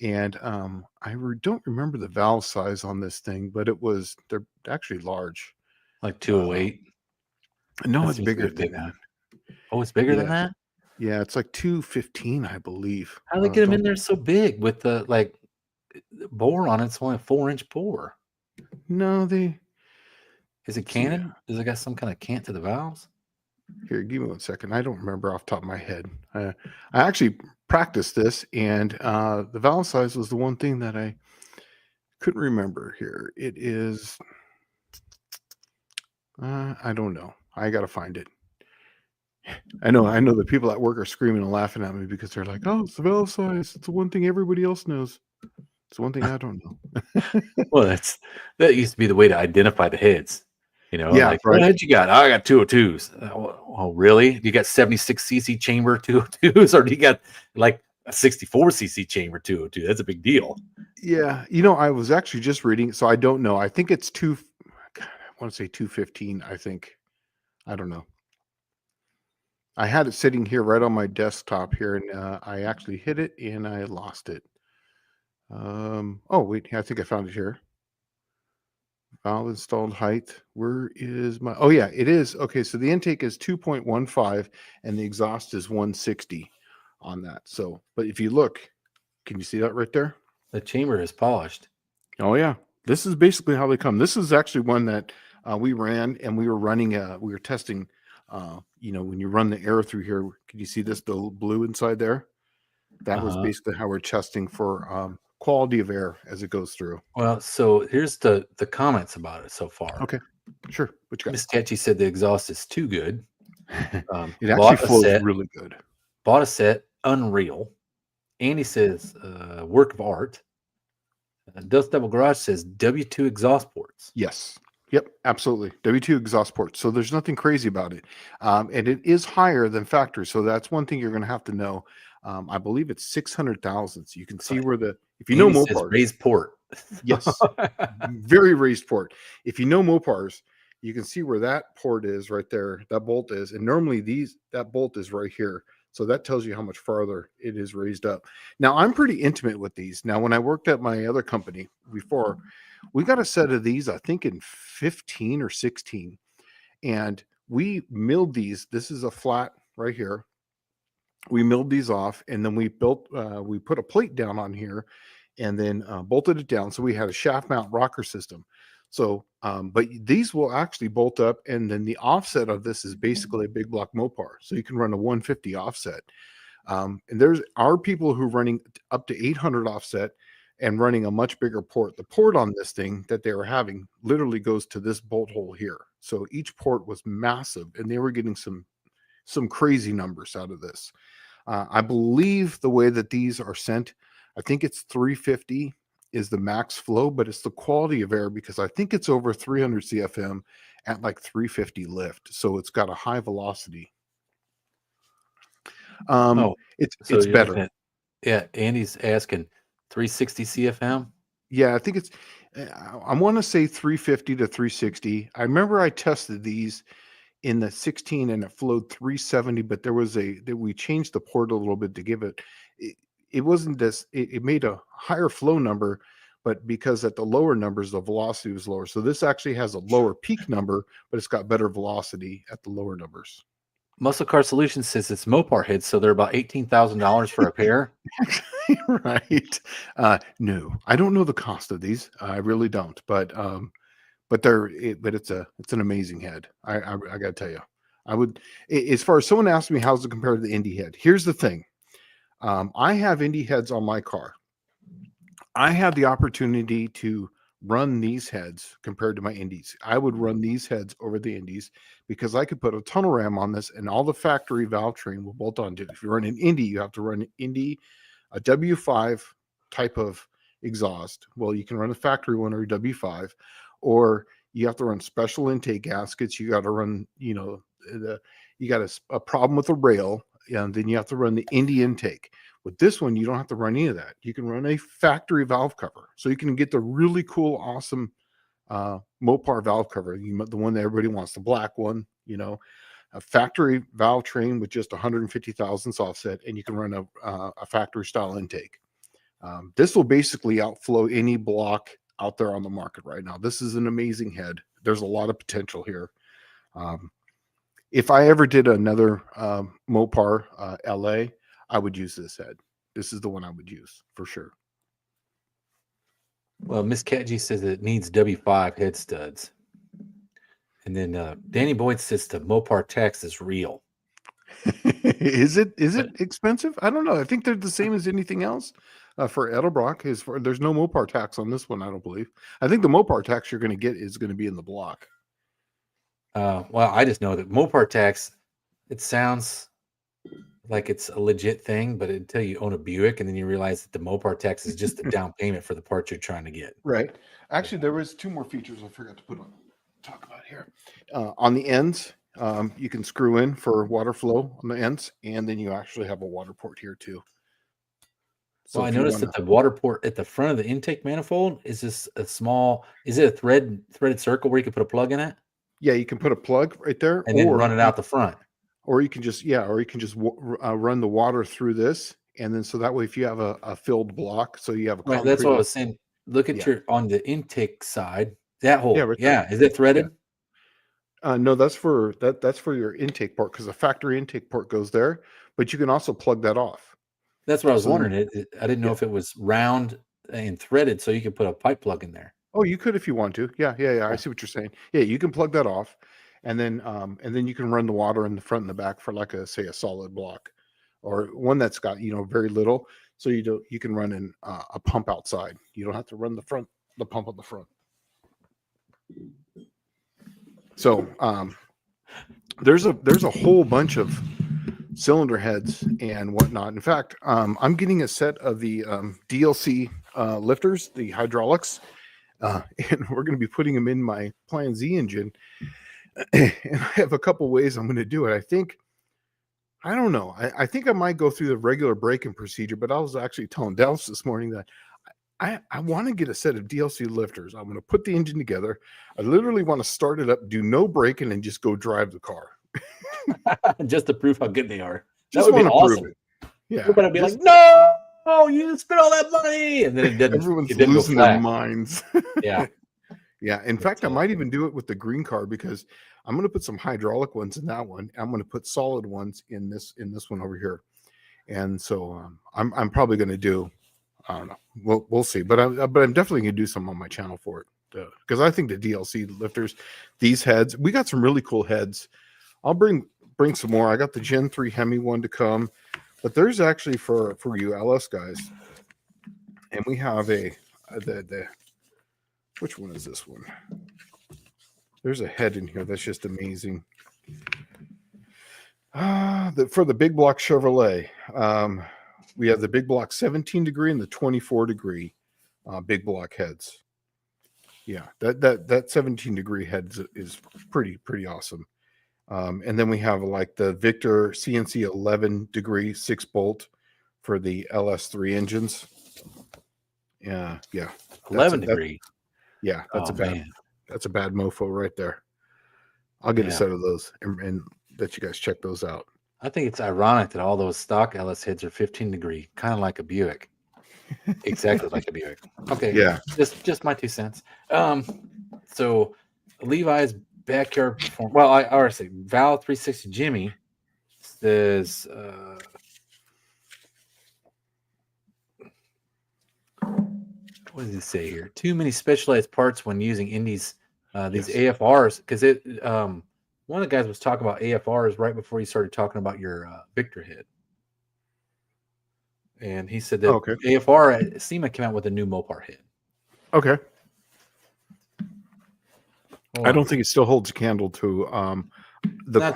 And I don't remember the valve size on this thing, but they're actually large. Like 208. No, it's bigger than that. Oh, it's bigger than that? Yeah, it's like 215, I believe. How do they get them in there so big with the bore on it? It's only a 4-inch bore. No, is it canted? Does it got some kind of cant to the valves? Here, give me 1 second. I don't remember off the top of my head. I actually practiced this, and the valve size was the one thing that I couldn't remember here. It is, I don't know. I got to find it. I know the people at work are screaming and laughing at me because they're like, oh, it's the valve size. It's the one thing everybody else knows. It's one thing I don't know. Well, that used to be the way to identify the heads. Yeah, like, right. What head you got? Oh, I got 202s. Oh, really? You got 76 cc chamber 202s, or do you got like a 64 cc chamber 202? That's a big deal. Yeah, I was actually just reading, so I don't know. I think it's I want to say 215. I think, I don't know. I had it sitting here right on my desktop here, and I actually hit it and I lost it. Oh wait, I think I found it here. Valve installed height. Where is my? Oh yeah, it is. Okay, so the intake is 2.15 and the exhaust is 160 on that. So, but if you look, can you see that right there? The chamber is polished. Oh yeah, this is basically how they come. This is actually one that we ran, and we were running. We were testing. When you run the air through here, can you see this? The blue inside there. That was basically how we're testing for quality of air as it goes through. Well, so here's the comments about it so far. Okay, sure. What you got? Miss Tetchy said the exhaust is too good. It actually flows really good. Bought a set, unreal. Andy says work of art. Dust Double Garage says W2 exhaust ports. Yes. Yep, absolutely. W2 exhaust ports. So there's nothing crazy about it. And it is higher than factory. So that's one thing you're going to have to know. I believe it's 600 thousandths. You can see where if you know Mopars. Raised port. Yes. Very raised port. If you know Mopars, you can see where that port is right there. That bolt is. And normally that bolt is right here. So that tells you how much farther it is raised up. Now, I'm pretty intimate with these. Now, when I worked at my other company before, we got a set of these, I think in 15 or 16. And we milled these. This is a flat right here. We milled these off, and then we put a plate down on here and then bolted it down. So we had a shaft mount rocker system. So, but these will actually bolt up, and then the offset of this is basically a big block Mopar. So you can run a 150 offset. And there are people who are running up to 800 offset and running a much bigger port. The port on this thing that they were having literally goes to this bolt hole here. So each port was massive, and they were getting some crazy numbers out of this. I believe the way that these are sent, I think it's 350 is the max flow, but it's the quality of air because I think it's over 300 CFM at like 350 lift. So it's got a high velocity. So It's you're looking better. at, yeah, Andy's asking 360 CFM. Yeah, I think it's, I want to say 350 to 360. I remember I tested these in the 16 and it flowed 370, but we changed the port a little bit to give it wasn't this, it made a higher flow number, but because at the lower numbers, the velocity was lower. So this actually has a lower peak number, but it's got better velocity at the lower numbers. Muscle Car Solutions says it's Mopar heads, so they're about $18,000 for a pair. Right. No, I don't know the cost of these. I really don't, but it's an amazing head. I gotta tell you, I would, as far as someone asked me, how's it compared to the Indy head? Here's the thing. I have Indy heads on my car. I have the opportunity to run these heads compared to my Indies. I would run these heads over the Indies because I could put a tunnel ram on this and all the factory valve train will bolt onto it. If you run an Indy, you have to run an Indy, a W5 type of exhaust. Well, you can run a factory one or a W5, or you have to run special intake gaskets. You got to run, you got a problem with the rail, and then you have to run the Indy intake. With this one, you don't have to run any of that. You can run a factory valve cover. So you can get the really cool, awesome Mopar valve cover, the one that everybody wants, the black one, a factory valve train with just 150 thousandths offset, and you can run a factory style intake. This will basically outflow any block out there on the market right now. This is an amazing head. There's a lot of potential here. If I ever did another Mopar LA, I would use this head. This is the one I would use for sure. Well, Miss Katji says it needs W5 head studs. And then Danny Boyd says the Mopar tax is real. Is it expensive? I don't know. I think they're the same as anything else for Edelbrock. There's no Mopar tax on this one, I don't believe. I think the Mopar tax you're going to get is going to be in the block. Well, I just know that Mopar tax, it sounds like it's a legit thing, but until you own a Buick and then you realize that the Mopar tax is just the down payment for the parts you're trying to get. Right. Actually, there was two more features I forgot to talk about here. On the ends, you can screw in for water flow on the ends, and then you actually have a water port here too. So I noticed that the water port at the front of the intake manifold is just a small, is it a threaded circle where you can put a plug in it? Yeah, you can put a plug right there and then run it out the front. Or you can just run the water through this, and then so that way if you have a filled block, so you have a right, that's what I was saying. Look at your on the intake side, that hole. Is it threaded? No, that's for your intake port because the factory intake port goes there, but you can also plug that off. That's what I was wondering. I didn't know if it was round and threaded, so you could put a pipe plug in there. Oh, you could if you want to. Yeah. I see what you're saying. Yeah, you can plug that off, and then you can run the water in the front and the back for like a solid block, or one that's got very little. So you can run in a pump outside. You don't have to run the pump on the front. So there's a whole bunch of cylinder heads and whatnot. In fact, I'm getting a set of the DLC lifters, the hydraulics, and we're going to be putting them in my Plan Z engine. And I have a couple ways I'm going to do it. I don't know. I think I might go through the regular braking procedure, but I was actually telling Dallas this morning that I want to get a set of DLC lifters. I'm going to put the engine together. I literally want to start it up, do no braking, and just go drive the car. Just to prove how good they are. Just that would be awesome. Prove it. Yeah. Everybody would be like, no, you didn't spend all that money. And then it didn't. Everyone's losing their minds. Yeah. Yeah. In fact, I might even do it with the green car because I'm going to put some hydraulic ones in that one. I'm going to put solid ones in this one over here. And so I'm probably going to do, I don't know. We'll see. But I'm definitely going to do some on my channel for it because I think the DLC lifters, these heads, we got some really cool heads. I'll bring some more. I got the Gen 3 Hemi one to come, but there's actually for you LS guys, and we have which one is this one? There's a head in here that's just amazing. For the big block Chevrolet, we have the big block 17 degree and the 24 degree big block heads. Yeah, that 17-degree head is pretty awesome. And then we have like the Victor CNC 11-degree 6-bolt for the LS3 engines. Yeah, 11-degree. That's a bad man. that's a bad mofo right there. I'll get a set of those and let you guys check those out. I think it's ironic that all those stock LS heads are 15-degree, kind of like a Buick. Exactly like a Buick. Okay. Yeah. Just my 2 cents. So Levi's backyard perform. Well, I already say Val 360 Jimmy says what does it say here? Too many specialized parts when using indies. These AFRs, because one of the guys was talking about AFRs right before he started talking about your Victor head. And he said that AFR SEMA came out with a new Mopar head. Okay. I don't think it still holds a candle to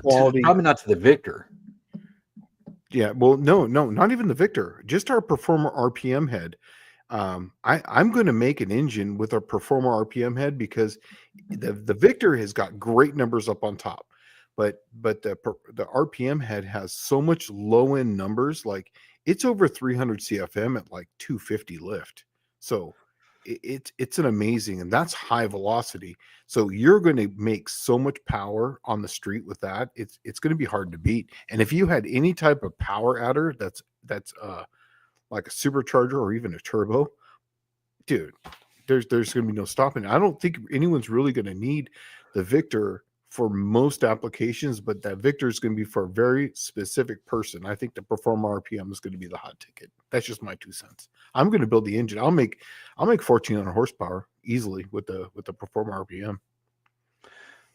quality. Probably not to the Victor. Yeah, well, no, not even the Victor. Just our Performer RPM head. I'm going to make an engine with our Performer RPM head because the Victor has got great numbers up on top, but the RPM head has so much low end numbers, like it's over 300 CFM at like 250 lift. So it's an amazing, and that's high velocity. So you're going to make so much power on the street with that. It's going to be hard to beat. And if you had any type of power adder that's like a supercharger or even a turbo, dude, there's going to be no stopping. I don't think anyone's really going to need the Victor for most applications, but that Victor is going to be for a very specific person. I think the Performer RPM is going to be the hot ticket. That's just my 2 cents. I'm going to build the engine. I'll make 1,400 horsepower easily with the Performer RPM.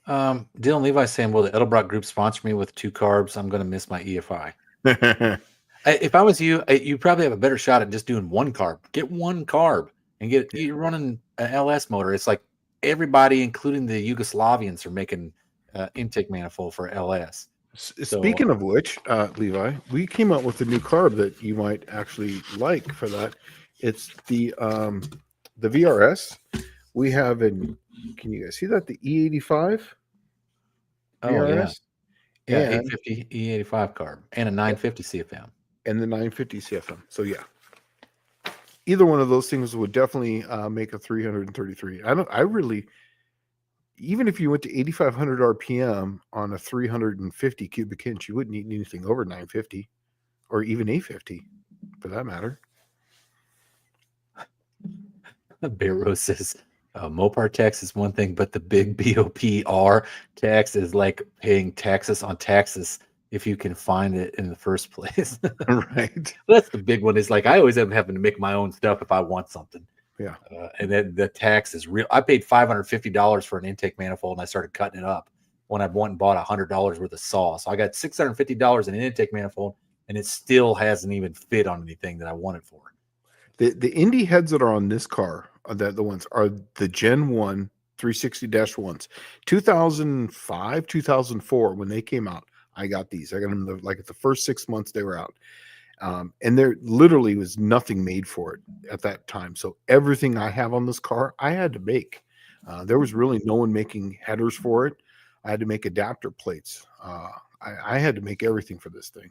Dylan Levi saying, "Will the Edelbrock Group sponsor me with 2 carbs? I'm going to miss my EFI." If I was you, you probably have a better shot at just doing 1 carb. Get 1 carb and you're running an LS motor. It's like everybody, including the Yugoslavians, are making intake manifold for LS. Speaking of which, Levi, we came up with a new carb that you might actually like for that. It's the VRS. We have can you guys see that? The E85 VRS? Yeah, 850 E85 carb and a 950 CFM. And the 950 CFM. So yeah, either one of those things would definitely make a 333. Even if you went to 8,500 RPM on a 350 cubic inch, you wouldn't need anything over 950 or even 850 for that matter. Bear Rose says Mopar tax is one thing, but the big BOPR tax is like paying taxes on taxes if you can find it in the first place. Right. That's the big one. Is like I always am having to make my own stuff if I want something. Yeah. And then the tax is real. I paid $550 for an intake manifold, and I started cutting it up when I went and bought $100 worth of saw. So I got $650 in an intake manifold, and it still hasn't even fit on anything that I wanted for. The Indy heads that are on this car, the ones are the Gen 1 360-1s. 2005, 2004, when they came out, I got these. I got them like the first 6 months they were out. And there literally was nothing made for it at that time. So everything I have on this car, I had to make. There was really no one making headers for it. I had to make adapter plates. I had to make everything for this thing.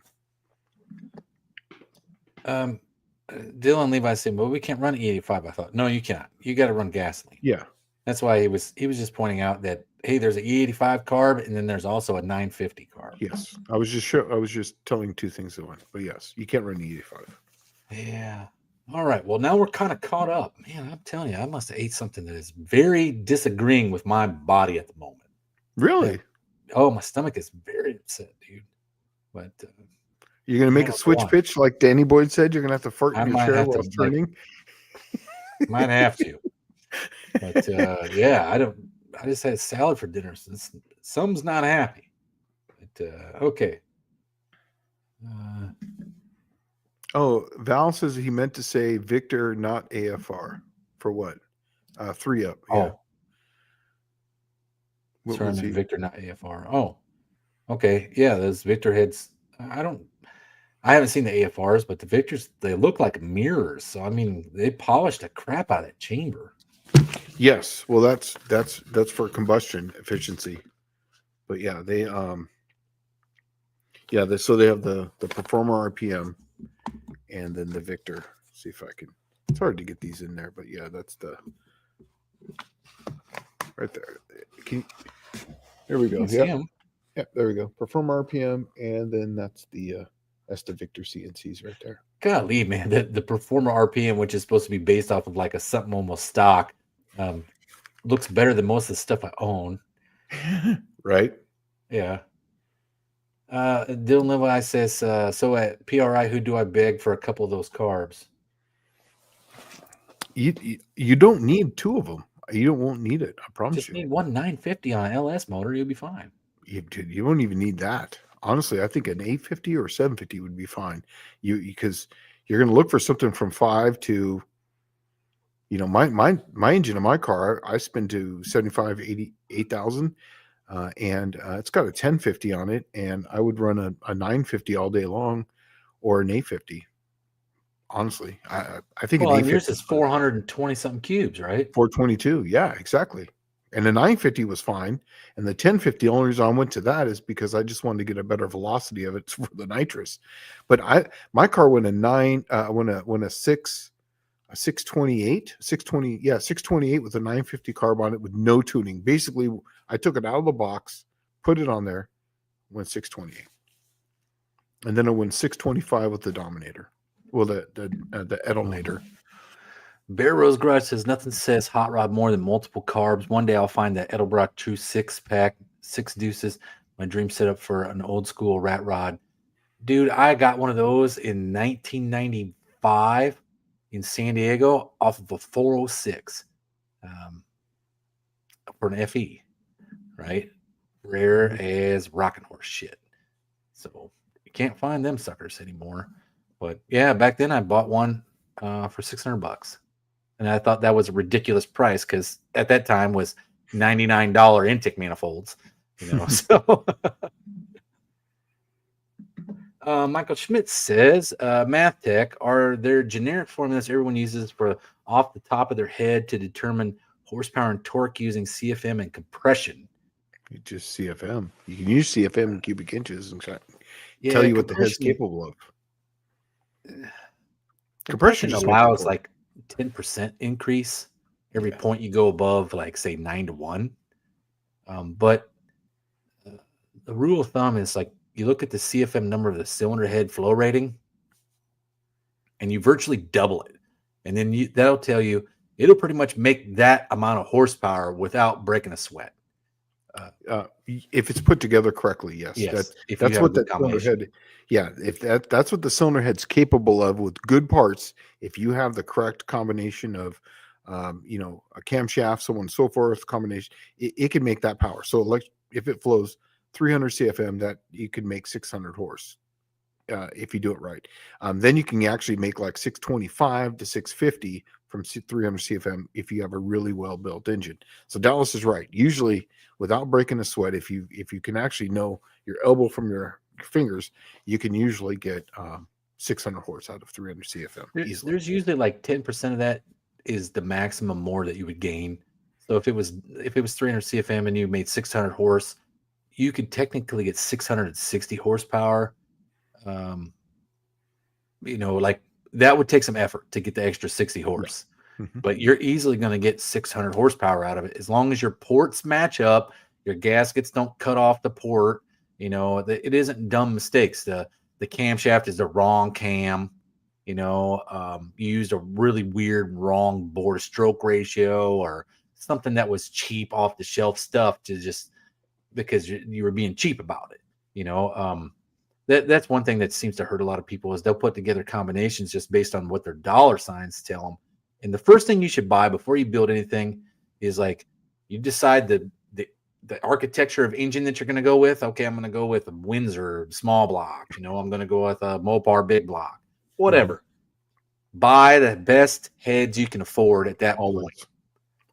Dylan Levi said, "Well, we can't run E85." I thought, no, you cannot. You got to run gasoline. Yeah, that's why he was just pointing out that hey, there's an E85 carb, and then there's also a 950 carb. Yes, I was just telling 2 things at once, but yes, you can't run E85. Yeah. All right. Well, now we're kind of caught up, man. I'm telling you, I must have ate something that is very disagreeing with my body at the moment. Really? Oh, my stomach is very upset, dude. But you're gonna make a switch pitch like Danny Boyd said. You're gonna have to fart in your chair while turning. Might have to. But yeah, I just had salad for dinner. So some's not happy. But okay. Val says he meant to say Victor, not AFR. For what? 3-up. Yeah. Sorry, Victor, not AFR. Oh, okay. Yeah, those Victor heads. I don't. I haven't seen the AFRs, but the Victors, they look like mirrors. So I mean, they polished the crap out of that chamber. Yes, well, that's for combustion efficiency. But yeah, so they have the Performer RPM and then the Victor. See if I can. It's hard to get these in there, but yeah, that's the right there. There we go. See them. Yeah, there we go. Performer RPM, and then that's the Victor CNCs right there. Golly, man, the Performer RPM, which is supposed to be based off of like a something almost stock, looks better than most of the stuff I own. Right? Yeah. Dylan Levi says, so at PRI, who do I beg for a couple of those carbs? You don't need two of them. You won't need it. I promise Just you. need one 950 on an LS motor. You'll be fine. You won't even need that. Honestly, I think an 850 or 750 would be fine. Because you're going to look for something from 5 to, my engine in my car, I spend to 75, 80, 8,000. And it's got a 1050 on it, and I would run a 950 all day long or an 850. Honestly, I think well, yours is 420 something cubes, right? 422. Yeah, exactly. And the 950 was fine. And the 1050, the only reason I went to that is because I just wanted to get a better velocity of it for the nitrous. But my car went a 628 with a 950 carb on it with no tuning. Basically, I took it out of the box, put it on there, went 628, and then it went 625 with the Dominator. Well, the Edelnator. Bear Rose Garage says nothing says hot rod more than multiple carbs. One day I'll find that Edelbrock True 6-pack, 6 deuces. My dream setup for an old school rat rod. Dude, I got one of those in 1995 in San Diego off of a 406 for an FE, right? Rare as rocking horse shit. So you can't find them suckers anymore. But yeah, back then I bought one for $600. And I thought that was a ridiculous price because at that time was $99 intake manifolds, So Michael Schmidt says, Math Tech, are there generic formulas everyone uses for off the top of their head to determine horsepower and torque using CFM and compression? Just CFM. You can use CFM in cubic inches and tell you what the head's capable of. Compression allows like 10% increase every point you go above, like say 9 to 1. But the rule of thumb is like you look at the CFM number of the cylinder head flow rating, and you virtually double it, and then that'll tell you it'll pretty much make that amount of horsepower without breaking a sweat. If it's put together correctly, yes. That's what that cylinder head. Yeah, if that's what the cylinder head's capable of with good parts. If you have the correct combination of, a camshaft, so on and so forth combination, it can make that power. So like if it flows 300 CFM, that you can make 600 horse. If you do it right, then you can actually make like 625 to 650 from 300 CFM if you have a really well built engine. So Dallas is right. Usually, without breaking a sweat, if you can actually know your elbow from your fingers, you can usually get 600 horse out of 300 CFM easily. There's usually like 10% of that is the maximum more that you would gain. So if it was 300 CFM and you made 600 horse, you could technically get 660 horsepower. Like that would take some effort to get the extra 60 horse, but you're easily going to get 600 horsepower out of it as long as your ports match up, your gaskets don't cut off the port. It isn't dumb mistakes. The camshaft is the wrong cam. You used a really weird wrong bore stroke ratio or something that was cheap off the shelf stuff to just because you were being cheap about it. That's one thing that seems to hurt a lot of people is they'll put together combinations just based on what their dollar signs tell them. And the first thing you should buy before you build anything is like you decide the architecture of engine that you're going to go with. Okay, I'm going to go with a Windsor small block. I'm going to go with a Mopar big block. Whatever. Buy the best heads you can afford at that point.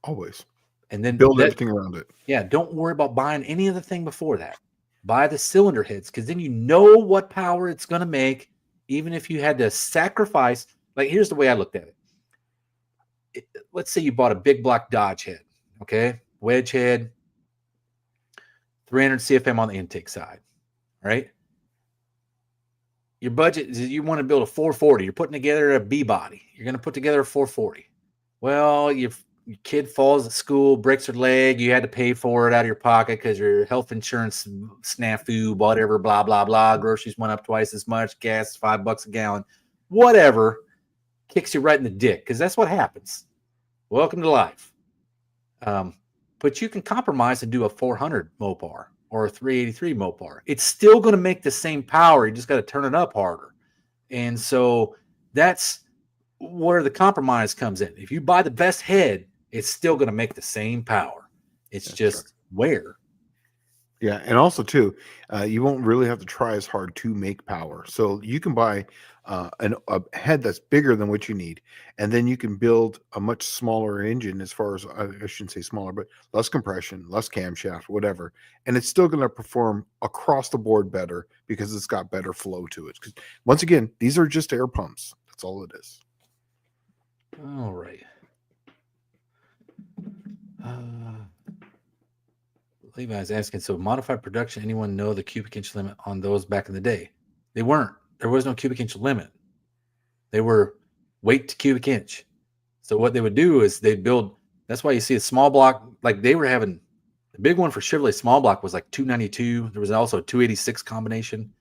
Always. And then build everything around it. Yeah, don't worry about buying any other thing before that. Buy the cylinder heads because then you know what power it's going to make even if you had to sacrifice, like here's the way I looked at it. Let's say you bought a big block Dodge head, okay, wedge head, 300 CFM on the intake side, right? Your budget is you want to build a 440. You're putting together a B body. You're going to put together a 440. Well, your kid falls at school, breaks her leg. You had to pay for it out of your pocket because your health insurance snafu, whatever, blah, blah, blah. Groceries went up twice as much. Gas, $5 a gallon. Whatever kicks you right in the dick because that's what happens. Welcome to life. But you can compromise and do a 400 Mopar or a 383 Mopar. It's still going to make the same power. You just got to turn it up harder. And so that's where the compromise comes in. If you buy the best head, it's still going to make the same power. It's that's just right. Where. Yeah. And also too, you won't really have to try as hard to make power. So you can buy a head that's bigger than what you need. And then you can build a much smaller engine as far as, I shouldn't say smaller, but less compression, less camshaft, whatever. And it's still going to perform across the board better because it's got better flow to it. Because once again, these are just air pumps. That's all it is. All right. Levi's asking, so modified production, anyone know the cubic inch limit on those back in the day? They weren't. There was no cubic inch limit. They were weight to cubic inch. So what they would do is they'd build, that's why you see a small block, like they were having, the big one for Chevrolet small block was like 292. There was also a 286 combination.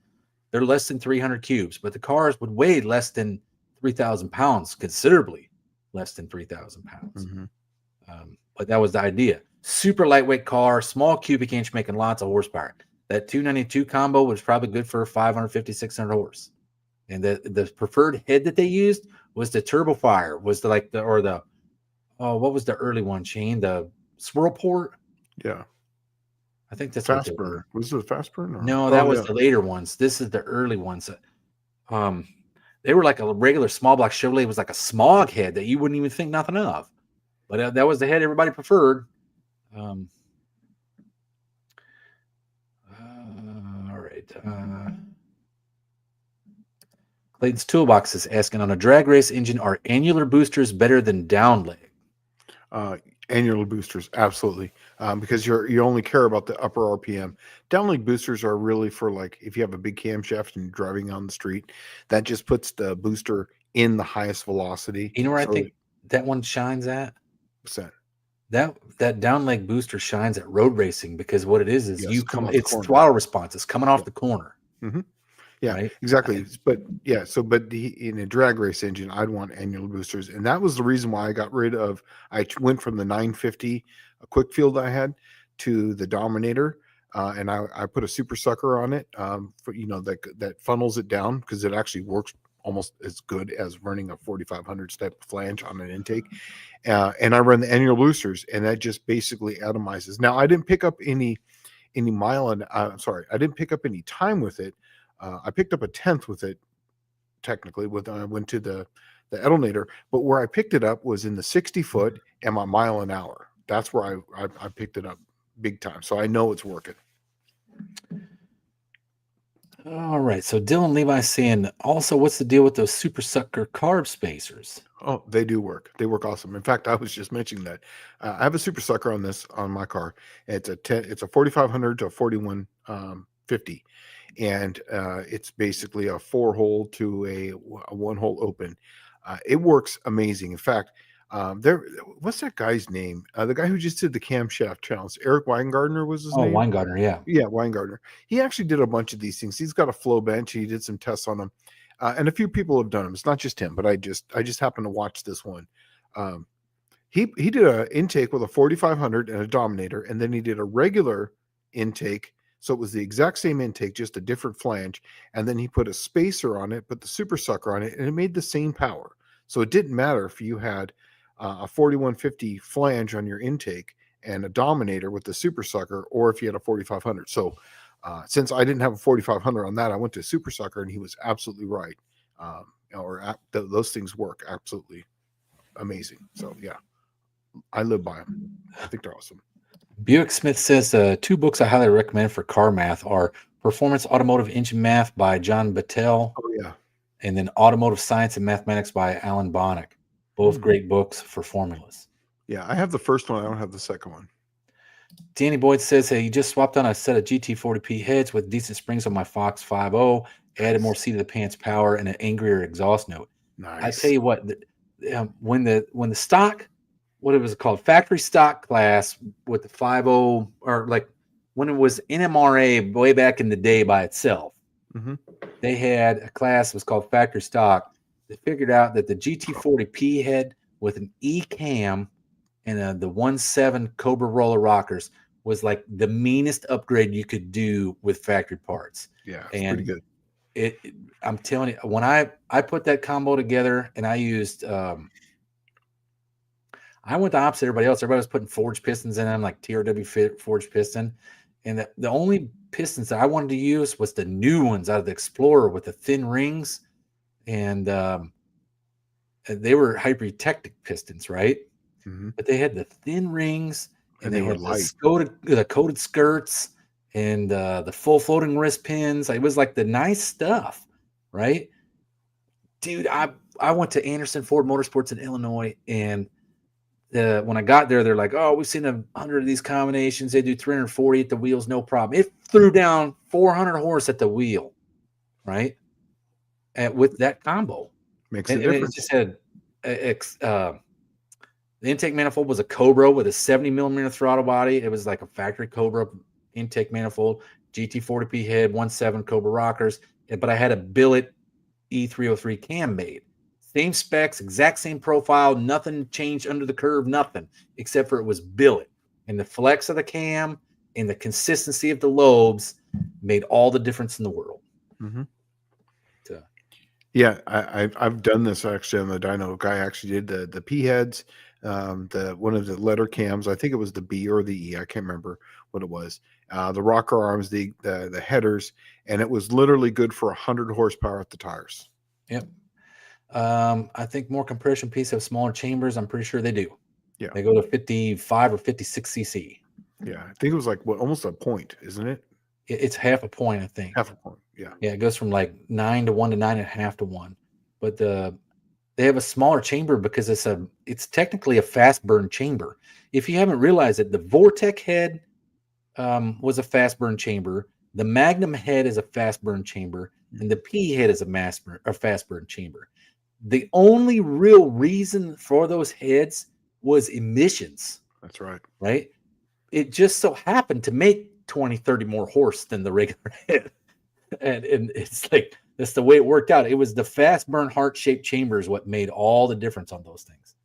They're less than 300 cubes, but the cars would weigh less than 3,000 pounds, considerably less than 3,000 pounds. Mm-hmm. But that was the idea. Super lightweight car, small cubic inch, making lots of horsepower. That 292 combo was probably good for 550, 600 horse. And the preferred head that they used was the Turbo Fire, was what was the early one, Shane? The Swirl Port? Yeah. I think that's fast burn. Was it a fast burn? Or? No, that was the later ones. This is the early ones. They were like a regular small block Chevrolet. It was like a smog head that you wouldn't even think nothing of. But that was the head everybody preferred. All right. Clayton's Toolbox is asking, on a drag race engine, are annular boosters better than down leg? Annular boosters, absolutely, because you only care about the upper RPM. Down leg boosters are really for, like, if you have a big camshaft and you're driving on the street, that just puts the booster in the highest velocity. You know where I think that one shines at? What's that? That down leg booster shines at road racing, because what it is Yes, it's throttle response. It's coming off the corner. Mm-hmm. Yeah, right? Exactly. But in a drag race engine, I'd want annular boosters. And that was the reason why I went from the 950 a quick field I had to the Dominator. And I put a super sucker on it that funnels it down, because it actually works almost as good as running a 4500 step flange on an intake. And I run the annular boosters, and that just basically atomizes. Now, I didn't pick up any I didn't pick up any time with it. I picked up a 10th with it, technically, I went to the Edelnator, but where I picked it up was in the 60 foot and my mile an hour. That's where I picked it up big time. So I know it's working. All right. So Dylan Levi's saying, also, what's the deal with those Super Sucker carb spacers? Oh, they do work. They work awesome. In fact, I was just mentioning that I have a Super Sucker on my car. It's a 4500 to a 4150. And it's basically a 4-hole to a 1-hole open. It works amazing. In fact, what's that guy's name? The guy who just did the camshaft challenge, Eric Weingartner was his name. Oh, Weingartner, yeah. Yeah, Weingartner. He actually did a bunch of these things. He's got a flow bench. He did some tests on them. And a few people have done them. It's not just him, but I just happened to watch this one. He did an intake with a 4500 and a Dominator, and then he did a regular intake. So it was the exact same intake, just a different flange. And then he put a spacer on it, put the Super Sucker on it, and it made the same power. So it didn't matter if you had a 4150 flange on your intake and a Dominator with the Super Sucker, or if you had a 4500. So since I didn't have a 4500 on that, I went to Super Sucker, and he was absolutely right. Those things work absolutely amazing. So yeah, I live by them. I think they're awesome. Buick Smith says 2 books I highly recommend for car math are Performance Automotive Engine Math by John Battelle. Oh, yeah. and then Automotive Science and Mathematics by Alan Bonnick. Both great books for formulas. Yeah, I have the first one. I don't have the second one. Danny Boyd says, hey, you just swapped on a set of GT40P heads with decent springs on my Fox 5.0, added more seat of the pants power and an angrier exhaust note. Nice. I tell you what, when the stock, what it was called, factory stock class with the 5.0, or like when it was NMRA way back in the day by itself, they had a class that was called factory stock. They figured out that the GT40P head with an E cam and the 1.7 Cobra roller rockers was like the meanest upgrade you could do with factory parts. Yeah, it's pretty good. I'm telling you, when I put that combo together and I used, I went the opposite of everybody else. Everybody was putting forged pistons in them, like TRW forged piston. And the only pistons that I wanted to use was the new ones out of the Explorer with the thin rings. And they were hypertectic pistons, right? But they had the thin rings and they had the coated skirts and the full floating wrist pins. It was like the nice stuff, right? Dude, I went to Anderson Ford Motorsports in Illinois, and when I got there, they're like, oh, we've seen 100 of these combinations. They do 340 at the wheels, no problem. It threw down 400 horse at the wheel, right? And with that combo. Makes a difference. And it just had the intake manifold was a Cobra with a 70 millimeter throttle body. It was like a factory Cobra intake manifold, GT40P head, 1.7 Cobra rockers. But I had a billet E303 cam made. Same specs, exact same profile, nothing changed under the curve, nothing, except for it was billet. And the flex of the cam and the consistency of the lobes made all the difference in the world. Yeah, I've done this actually on the dyno. Guy actually did the P heads, one of the letter cams. I think it was the B or the E. I can't remember what it was. The rocker arms, the headers, and it was literally good for 100 horsepower at the tires. Yep. I think more compression pieces have smaller chambers. I'm pretty sure they do. Yeah, they go to 55 or 56 cc. Yeah, I think it was like almost a point, isn't it? It's half a point, I think. Half a point. Yeah. Yeah, it goes from like 9 to 1 to 9.5 to 1. But they have a smaller chamber because it's technically a fast burn chamber. If you haven't realized it, the Vortec head was a fast burn chamber. The Magnum head is a fast burn chamber, and the P head is a fast burn chamber. The only real reason for those heads was emissions. That's right. Right? It just so happened to make 20, 30 more horse than the regular head. And it's like, that's the way it worked out. It was the fast burn heart-shaped chambers what made all the difference on those things.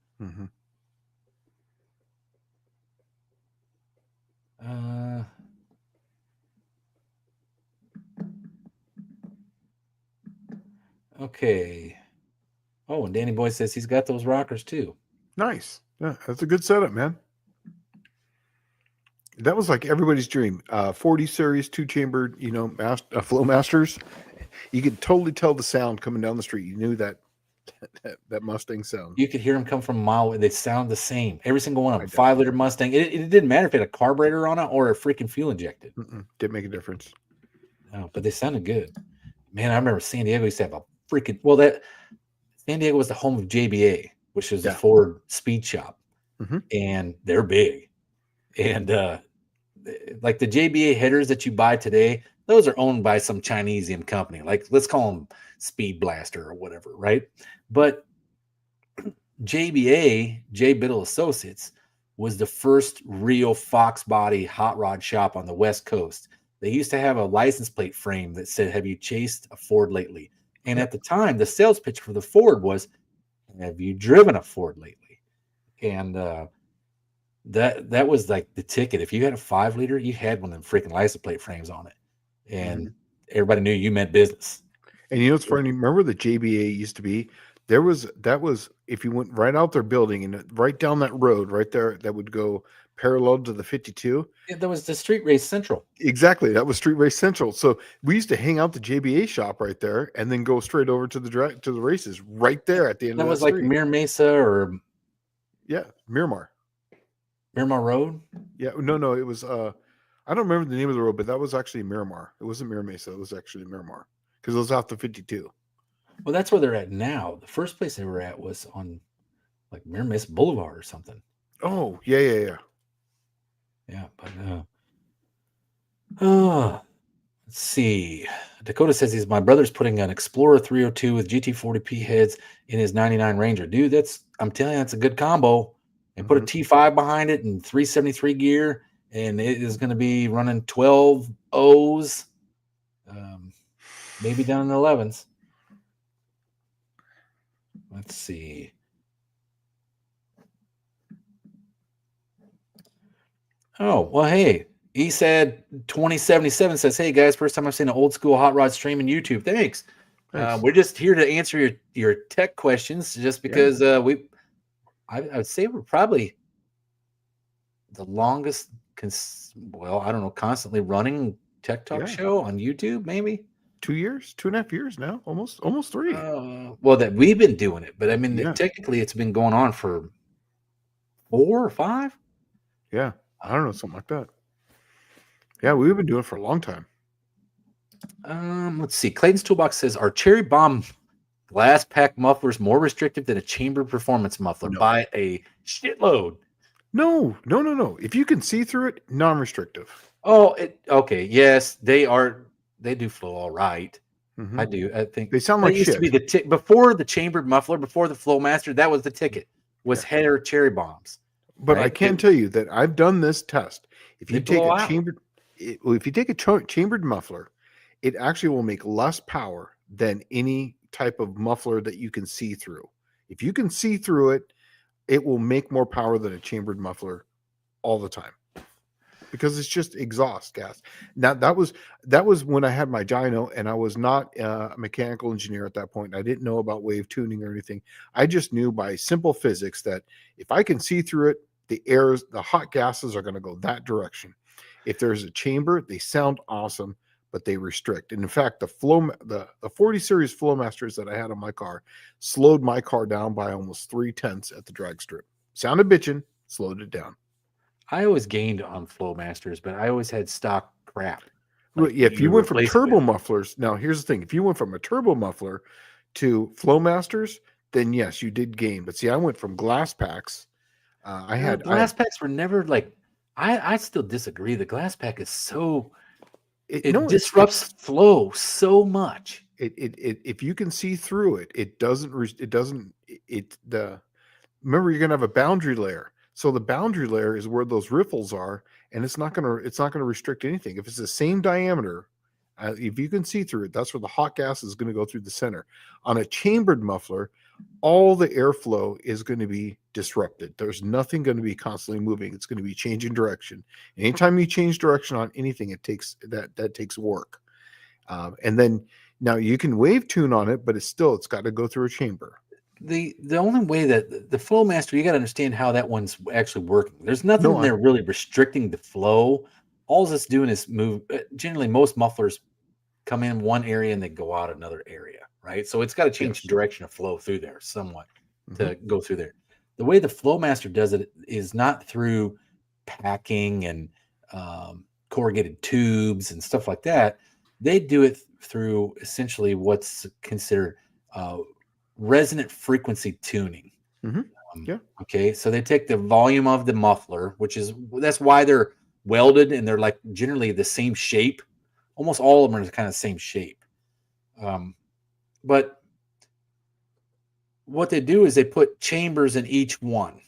Okay. Oh, and Danny Boy says he's got those rockers too. Nice. Yeah, that's a good setup, man. That was like everybody's dream. 40 series, 2-chambered, Flow Masters. You could totally tell the sound coming down the street. You knew that Mustang sound. You could hear them come from a mile away. They sound the same. Every single one of them. 5-liter Mustang. It didn't matter if it had a carburetor on it or a freaking fuel injected. Didn't make a difference. No, but they sounded good. Man, I remember San Diego used to have a freaking San Diego was the home of JBA, which was the Ford speed shop. And they're big. And like the JBA headers that you buy today, those are owned by some Chinesian company. Like, let's call them Speed Blaster or whatever, right? But JBA, J. Biddle Associates, was the first real Fox body hot rod shop on the West Coast. They used to have a license plate frame that said, "Have you chased a Ford lately?" And at the time, the sales pitch for the Ford was, "Have you driven a Ford lately?" And that was like the ticket. If you had a 5-liter, you had one of them freaking license plate frames on it. And everybody knew you meant business. And you know what's funny? Remember the JBA used to be? That was if you went right out their building and right down that road right there, that would go parallel to the 52. Yeah, that was the Street Race Central. Exactly. That was Street Race Central. So we used to hang out the JBA shop right there and then go straight over to the races right there at the end of the street. That was like Mir Mesa or Miramar Road. Yeah, no, it was I don't remember the name of the road, but that was actually Miramar. It wasn't Mir Mesa, it was actually Miramar because it was off the 52. Well, that's where they're at now. The first place they were at was on like Miramiss Boulevard or something. Oh, yeah. Yeah, but let's see. Dakota says my brother's putting an Explorer 302 with GT40P heads in his 99 Ranger. Dude, I'm telling you, that's a good combo. And put a T5 behind it and 373 gear, and it is going to be running 12 O's, maybe down in the 11s. Let's see. Oh, well, hey, he said 2077 says, hey, guys, first time I've seen an old school hot rod stream on YouTube. Thanks. Nice. We're just here to answer your tech questions just because I would say we're probably the longest, I don't know, constantly running tech talk show on YouTube, maybe 2 years, 2.5 years now, almost 3. Well, that we've been doing it, but I mean, technically it's been going on for 4 or 5. Yeah, I don't know, something like that. Yeah, we've been doing it for a long time. Let's see. Clayton's Toolbox says, are cherry bomb glass pack mufflers more restrictive than a chambered performance muffler by a shitload? No. If you can see through it, non-restrictive. Oh, okay. Yes, they are. They do flow all right. I do. I think they sound like used shit. To be the before the chambered muffler, before the Flowmaster. That was the ticket. Was hair cherry bombs. But right? I can tell you that I've done this test. If you take a chambered muffler, it actually will make less power than any type of muffler that you can see through. If you can see through it, it will make more power than a chambered muffler all the time, because it's just exhaust gas. Now that was when I had my dyno, and I was not a mechanical engineer at that point. I didn't know about wave tuning or anything. I just knew by simple physics that if I can see through it, the hot gases are going to go that direction. If there's a chamber, they sound awesome, but they restrict. And in fact, the 40 series Flowmasters that I had on my car slowed my car down by almost 3/10 at the drag strip. Sounded bitchin', slowed it down. I always gained on Flowmasters, but I always had stock crap. Like, if you went from turbo mufflers, now here's the thing: if you went from a turbo muffler to Flowmasters, then yes, you did gain. But see, I went from glass packs. Glass packs were never like. I still disagree. The glass pack is so. It disrupts flow so much. If you can see through it, remember, you're gonna have a boundary layer. So the boundary layer is where those riffles are, and it's not gonna restrict anything. If it's the same diameter, if you can see through it, that's where the hot gas is going to go through the center. On a chambered muffler, all the airflow is going to be disrupted. There's nothing going to be constantly moving. It's going to be changing direction. Anytime you change direction on anything, it takes work. And then now you can wave tune on it, but it's got to go through a chamber. The only way that the Flowmaster, you got to understand how that one's actually working. There's nothing there really restricting the flow. All it's doing is move. Generally, most mufflers come in one area and they go out another area, right? So it's got to change the direction of flow through there somewhat to go through there. The way the Flowmaster does it is not through packing and corrugated tubes and stuff like that. They do it through essentially what's considered resonant frequency tuning. Okay, so they take the volume of the muffler, that's why they're welded and they're like generally the same shape. Almost all of them are kind of the same shape. But what they do is they put chambers in each one.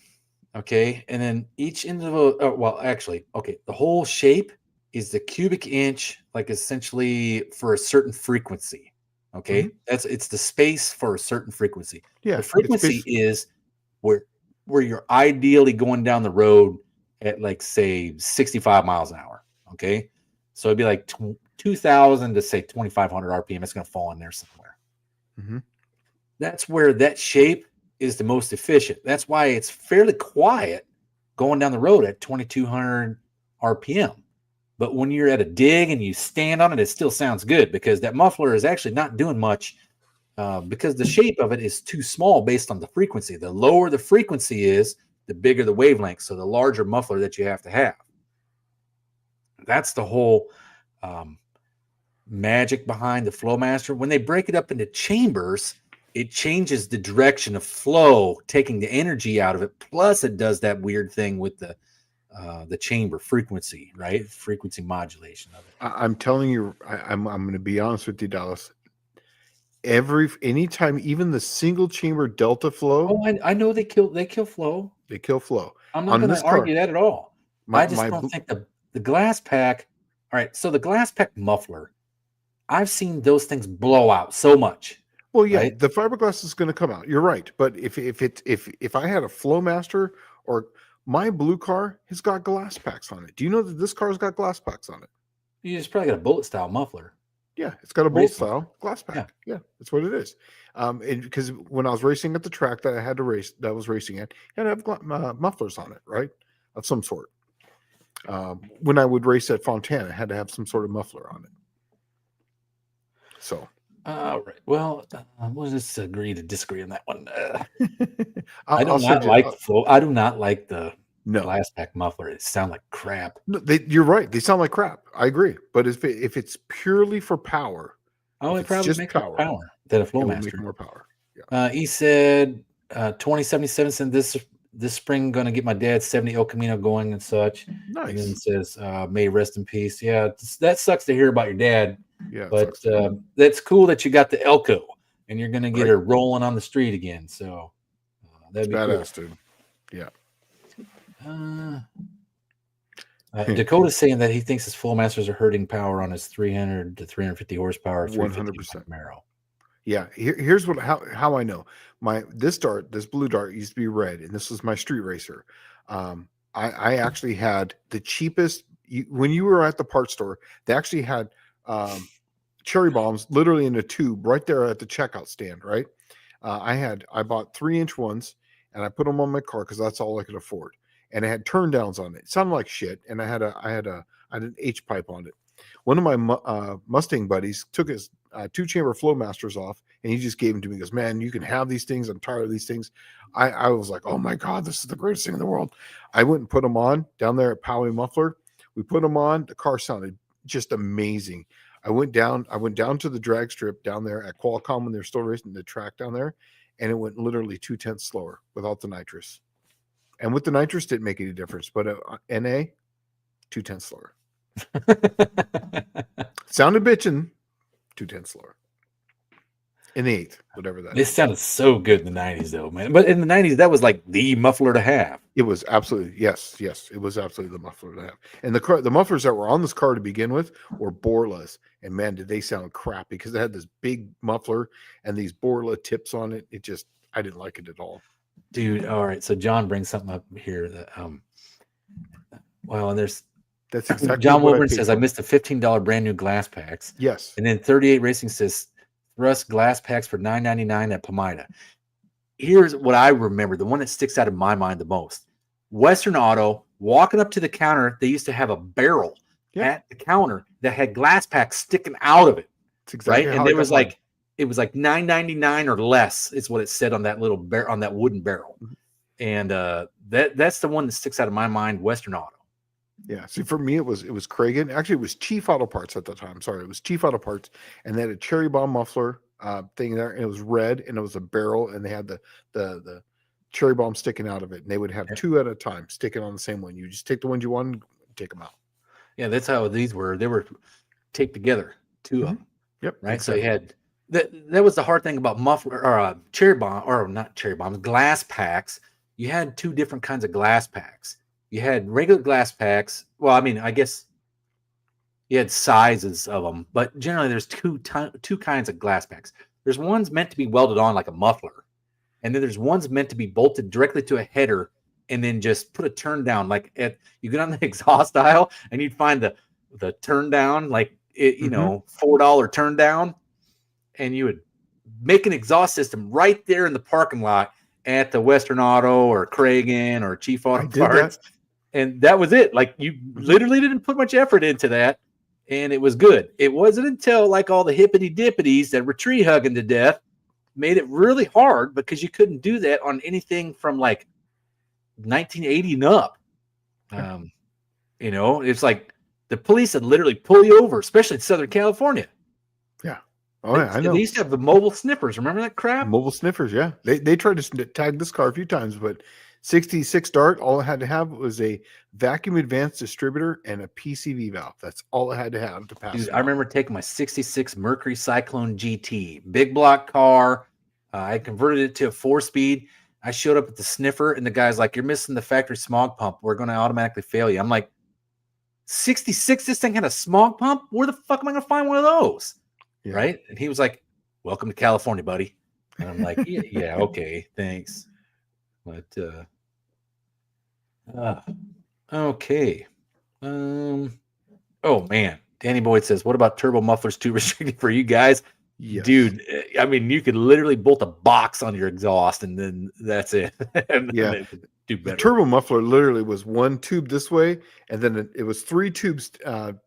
Okay, and then each individual, the whole shape is the cubic inch, like essentially for a certain frequency. Okay, it's the space for a certain frequency. The frequency is where you're ideally going down the road at, like, say 65 miles an hour. Okay, so it'd be like 2,000 to say 2,500 RPM. It's going to fall in there somewhere. That's where that shape is the most efficient. That's why it's fairly quiet going down the road at 2,200 RPM. But when you're at a dig and you stand on it, it still sounds good because that muffler is actually not doing much because the shape of it is too small based on the frequency. The lower the frequency is, the bigger the wavelength. So the larger muffler that you have to have. That's the whole magic behind the Flowmaster. When they break it up into chambers, it changes the direction of flow, taking the energy out of it. Plus, it does that weird thing with the chamber frequency, right? Frequency modulation of it. I'm telling you, I'm going to be honest with you, Dallas. Anytime, even the single chamber delta flow, Oh, I know they kill flow. they kill flow. I'm not On going this to car, argue that at all. I just my don't think the glass pack. All right, so the glass pack muffler, I've seen those things blow out so much. well, yeah, right? the fiberglass is going to come out. You're right, but if I had a Flowmaster or my blue car has got glass packs on it. Do you know that this car's got glass packs on it? You just probably got a bullet style muffler. Yeah, it's got a bolt Race style glass pack. Yeah. Yeah, that's what it is. Because when I was racing at the track that I had to race, that I was racing at, you had to have mufflers on it, right, of some sort. When I would race at Fontana, I had to have some sort of muffler on it. So, all right. Well, we'll just agree to disagree on that one. I do not like the flow. I do not like the no glass pack muffler. It sounds like crap. No, you're right. They sound like crap. I agree. But if it's purely for power, Oh, it probably makes more power than a it will make Flowmaster. more power. Yeah. He said 2077 said this spring going to get my dad's 70 El Camino going and such. Nice. And then it says, may rest in peace. Yeah, that sucks to hear about your dad. Yeah, but that's cool that you got the Elko and you're going to get her rolling on the street again. So that'd be badass, cool. Dude. Yeah. Dakota's saying that he thinks his Flowmasters are hurting power on his 300 to 350 horsepower. 100%. Camaro. Yeah. Here's how I know. This blue dart used to be red, and this was my street racer. I actually had the cheapest. When you were at the parts store, they actually had cherry bombs literally in a tube right there at the checkout stand. Right. I bought 3-inch ones, and I put them on my car because that's all I could afford. And it had turn downs on it. It sounded like shit. And I had an H pipe on it. One of my Mustang buddies took his 2-chamber Flowmasters off, and he just gave them to me. He goes, man, you can have these things. I'm tired of these things. I was like, oh my God, this is the greatest thing in the world. I went and put them on down there at Poway Muffler. We put them on. The car sounded just amazing. I went down to the drag strip down there at Qualcomm when they're still racing the track down there, and it went literally 0.2 slower without the nitrous. And with the nitrous, didn't make any difference. But NA, 0.2 slower. Sounded bitching, 0.2 slower. In the 8th, whatever that. This sounded so good in the 90s, though, man. But in the 90s, that was like the muffler to have. It was absolutely yes. It was absolutely the muffler to have. And the mufflers that were on this car to begin with were Borlas, and man, did they sound crap because they had this big muffler and these Borla tips on it. I didn't like it at all. Dude, all right. So John brings something up here that and that's exactly John Wilburn says I missed the $15 brand new glass packs. Yes. And then 38 Racing says thrust glass packs for $9.99 at Pulido. Here's what I remember, the one that sticks out in my mind the most. Western Auto, walking up to the counter, they used to have a barrel at the counter that had glass packs sticking out of it. That's exactly right. And it was like $9.99 or less is what it said on that little on that wooden barrel. And that's the one that sticks out of my mind, Western Auto. Yeah. See, for me, it was Kragen. Actually, it was Chief Auto Parts at the time. Sorry, it was Chief Auto Parts, and they had a cherry bomb muffler thing there, and it was red, and it was a barrel, and they had the cherry bomb sticking out of it, and they would have two at a time sticking on the same one. You just take the ones you want, and take them out. Yeah, that's how these were. They were taped together, two of them. Yep. Right. Exactly. So you had that was the hard thing about muffler or cherry bomb, or not cherry bombs, glass packs. You had two different kinds of glass packs. You had regular glass packs. Well, I mean, I guess you had sizes of them, but generally there's two kinds of glass packs. There's ones meant to be welded on like a muffler, and then there's ones meant to be bolted directly to a header and then just put a turn down. Like you get on the exhaust aisle and you'd find the turn down, like $4 turn down, and you would make an exhaust system right there in the parking lot at the Western Auto or Kragen or Chief Auto Parts. And that was it. Like you literally didn't put much effort into that, and it was good. It wasn't until like all the hippity dippities that were tree hugging to death made it really hard because you couldn't do that on anything from like 1980 and up. It's like the police would literally pull you over, especially in Southern California. Yeah. Oh yeah, I They know. used to have the mobile sniffers. Remember that crap? Mobile sniffers, yeah. They tried to tag this car a few times, but 66 Dart, all it had to have was a vacuum advanced distributor and a PCV valve. That's all it had to have to pass. Dude, I remember taking my 66 Mercury Cyclone GT, big block car. I converted it to a 4-speed. I showed up at the sniffer, and the guy's like, "You're missing the factory smog pump. We're going to automatically fail you." I'm like, 66, this thing had a smog pump? Where the fuck am I going to find one of those? Yeah. Right? And he was like, "Welcome to California, buddy." And I'm like, yeah, okay, thanks. But, okay. Oh, man. Danny Boyd says, what about turbo mufflers too restricted for you guys? Yes. Dude, I mean, you could literally bolt a box on your exhaust and then that's it. And Yeah. it would do better. The turbo muffler literally was one tube this way, and then it was 3 tubes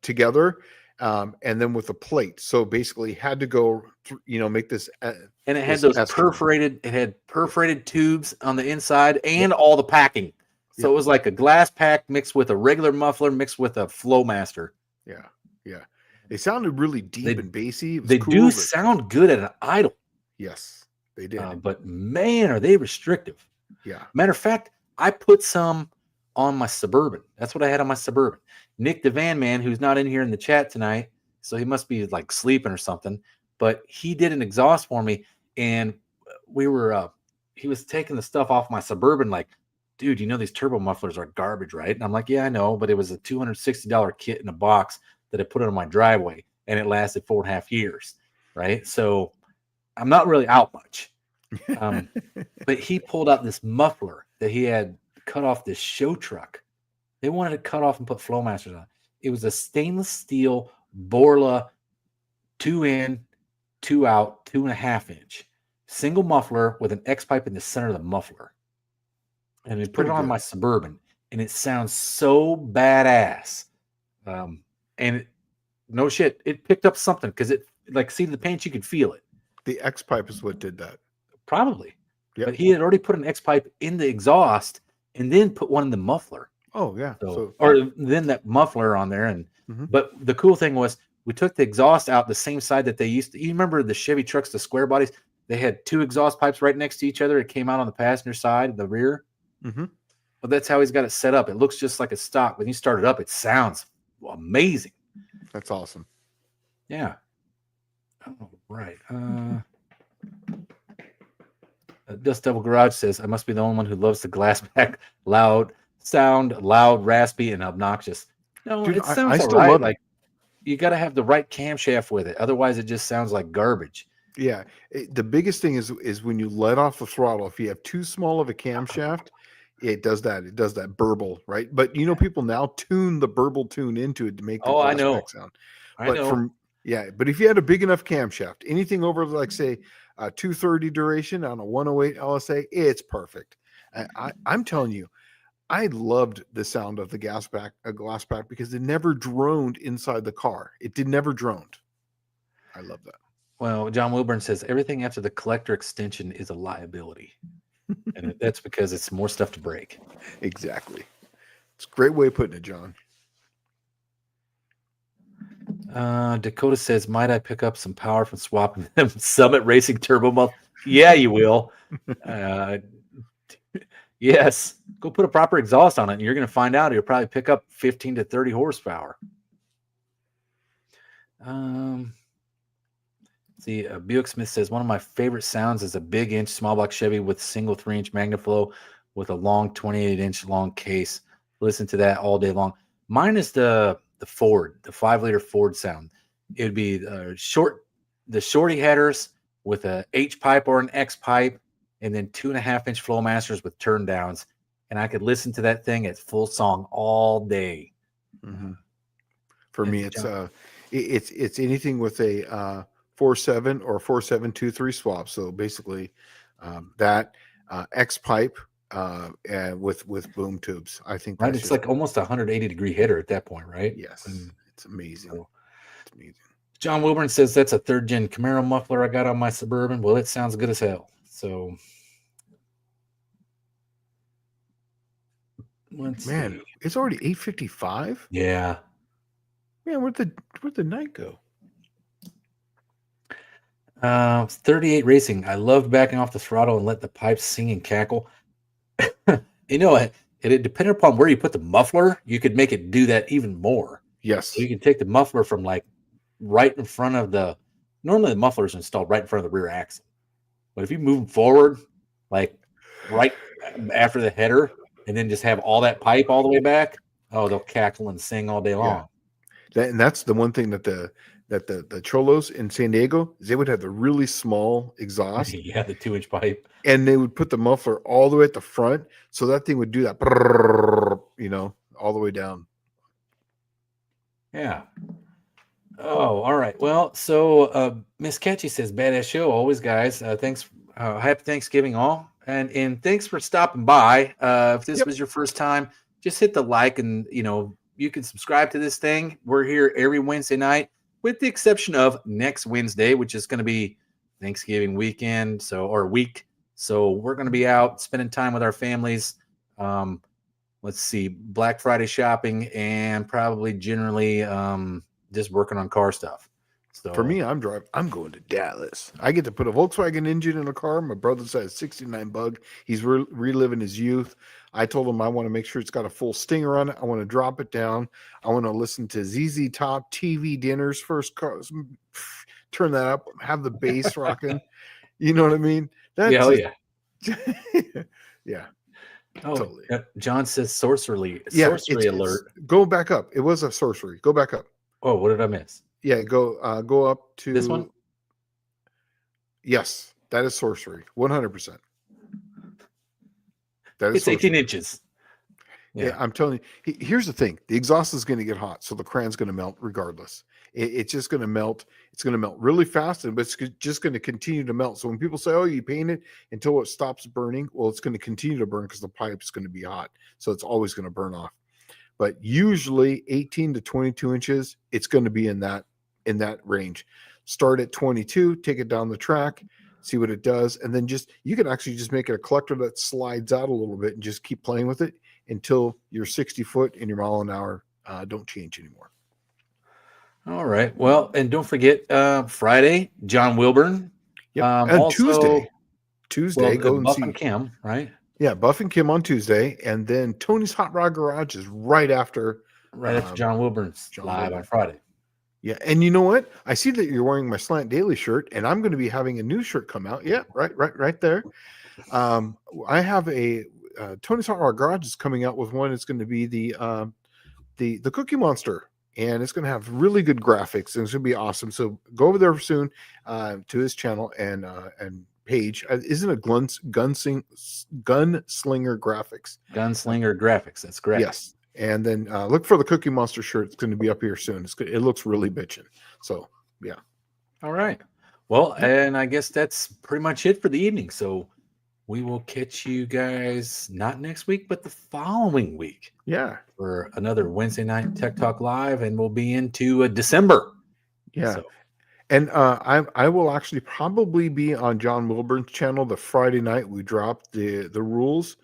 together, and then with a plate. So basically, had to go, make this. And it had those perforated. It had perforated tubes on the inside and all the packing. So it was like a glass pack mixed with a regular muffler mixed with a Flowmaster. Yeah, yeah. They sounded really deep and bassy. They cool, do sound good at an idle. Yes, they did. But man, are they restrictive. Yeah. Matter of fact, I put some on my Suburban. That's what I had on my Suburban. Nick the Van Man, who's not in here in the chat tonight, so he must be like sleeping or something, but he did an exhaust for me, and he was taking the stuff off my Suburban like, dude, these turbo mufflers are garbage, right? And I'm like, yeah, I know, but it was a $260 kit in a box that I put it on my driveway, and it lasted 4.5 years, right? So I'm not really out much. But he pulled out this muffler that he had cut off this show truck. They wanted to cut off and put Flowmasters on. It was a stainless steel Borla 2 in, 2 out, 2.5 inch single muffler with an X pipe in the center of the muffler. And we put it on my Suburban, and it sounds so badass. No shit, it picked up something because it, like, seat of the pants, you could feel it. The X pipe is what did that. Probably. Yep. But he had already put an X pipe in the exhaust and then put one in the muffler. Oh, yeah. Or then that muffler on there. And but the cool thing was we took the exhaust out the same side that they used to. You remember the Chevy trucks, the square bodies? They had 2 exhaust pipes right next to each other. It came out on the passenger side, the rear. But that's how he's got it set up. It looks just like a stock. When you start it up, it sounds amazing. That's awesome. Yeah. Oh, right. Dust Devil Garage says, I must be the only one who loves the glass pack loud, raspy, and obnoxious. No, dude, it sounds all right. Like, you got to have the right camshaft with it. Otherwise, it just sounds like garbage. Yeah. The biggest thing is when you let off the throttle, if you have too small of a camshaft, it does that. It does that burble, right? But people now tune the burble tune into it to make the glass pack sound. But if you had a big enough camshaft, anything over like say 230 duration on a 108 LSA, it's perfect. I'm telling you, I loved the sound of the glass pack because it never droned inside the car. It never droned. I love that. Well, John Wilburn says everything after the collector extension is a liability. And that's because it's more stuff to break. Exactly. It's a great way of putting it, John. Dakota says, might I pick up some power from swapping them Summit Racing Turbo Muff? Yeah, you will. Yes. Go put a proper exhaust on it, and you're going to find out you'll probably pick up 15 to 30 horsepower. Buick Smith says, one of my favorite sounds is a big inch small block Chevy with single 3-inch MagnaFlow with a long 28-inch long case. Listen to that all day long. Mine is the Ford, the 5-liter Ford sound. It would be the shorty headers with a H pipe or an X pipe, and then 2.5-inch Flowmasters with turn downs. And I could listen to that thing at full song all day. For me, it's anything with a 4.7 or 4.723 swap. So basically, that X pipe with boom tubes. I think right. It's like almost a 180-degree hitter at that point, right? Yes, it's amazing. It's amazing. John Wilburn says that's a 3rd-gen Camaro muffler I got on my Suburban. Well, it sounds good as hell. So, man, it's already 8:55. Yeah. Man, where'd the night go? 38 Racing. I loved backing off the throttle and let the pipes sing and cackle. You know, it depended upon where you put the muffler, you could make it do that even more. So Yes. you can take the muffler from like right in front of normally the muffler is installed right in front of the rear axle. But if you move them forward, like right after the header, and then just have all that pipe all the way back, oh, they'll cackle and sing all day Yeah. long. And that's the one thing that the Cholos in San Diego is they would have the really small exhaust, Yeah, the 2-inch pipe. and they would put the muffler all the way at the front, so that thing would do that, brrrr, all the way down. Yeah. Oh, all right. Well, so Miss Catchy says, "Badass show, always, guys. Thanks. Happy Thanksgiving, all, and thanks for stopping by. If this Yep. was your first time, just hit the like, and you can subscribe to this thing. We're here every Wednesday night, with the exception of next Wednesday, which is going to be Thanksgiving weekend, or week. So we're going to be out spending time with our families. Let's see, Black Friday shopping, and probably generally just working on car stuff. So For me, I'm going to Dallas. I get to put a Volkswagen engine in a car. My brother's got a 69 Bug. He's reliving his youth. I told him I want to make sure it's got a full stinger on it. I want to drop it down. I want to listen to ZZ Top TV dinners first. Turn that up. Have the bass rocking. You know what I mean? yeah, That's yeah. Oh, Totally. John says sorcery It's alert. go back up. It was a sorcery. Go back up. Oh, what did I miss? Yeah, go up to This one. Yes, that is sorcery. 100%. That is It's 18 sorcery. inches. Yeah, I'm telling you. Here's the thing: the exhaust is going to get hot, so the cran's going to melt regardless. It's just going to melt. It's going to melt really fast, but it's just going to continue to melt. So when people say, "Oh, you paint it until it stops burning," well, it's going to continue to burn because the pipe is going to be hot, so it's always going to burn off. But usually 18 to 22 inches, it's going to be in that range. Start at 22, take it down the track, see what it does, and then you can actually just make it a collector that slides out a little bit and just keep playing with it until your 60 foot and your mile an hour don't change anymore. All right. Well, and don't forget Friday, John Wilburn. Yep. And also, Tuesday, go and Buff see and Kim, right? Yeah, Buff and Kim on Tuesday, and then Tony's Hot Rod Garage is right after John Wilburn's live on Friday. Yeah, and you know what? I see that you're wearing my Slant Daily shirt, and I'm going to be having a new shirt come out. Yeah, right there. I have a Tony's Hot Rod Garage is coming out with one. It's going to be the Cookie Monster, and it's going to have really good graphics, and it's going to be awesome. So go over there soon to his channel and page. Isn't it Gunslinger Graphics? Gunslinger Graphics. That's correct. Yes. And then look for the Cookie Monster shirt. It's going to be up here soon. It looks really bitchin'. So, yeah. All right. Well, and I guess that's pretty much it for the evening. So we will catch you guys not next week, but the following week. Yeah. For another Wednesday night Tech Talk Live, and we'll be into December. Yeah. So. And I will actually probably be on John Wilburn's channel the Friday night we drop the rules.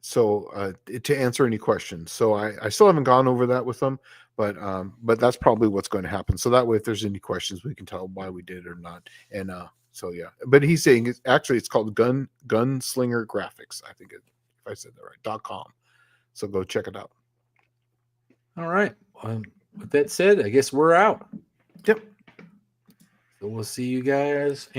So to answer any questions. So I still haven't gone over that with them, but that's probably what's going to happen. So that way, if there's any questions, we can tell why we did it or not. And so yeah, but he's saying it's called Gunslinger Graphics. I think if I said that right, .com. So go check it out. All right. With that said, I guess we're out. Yep. So we'll see you guys.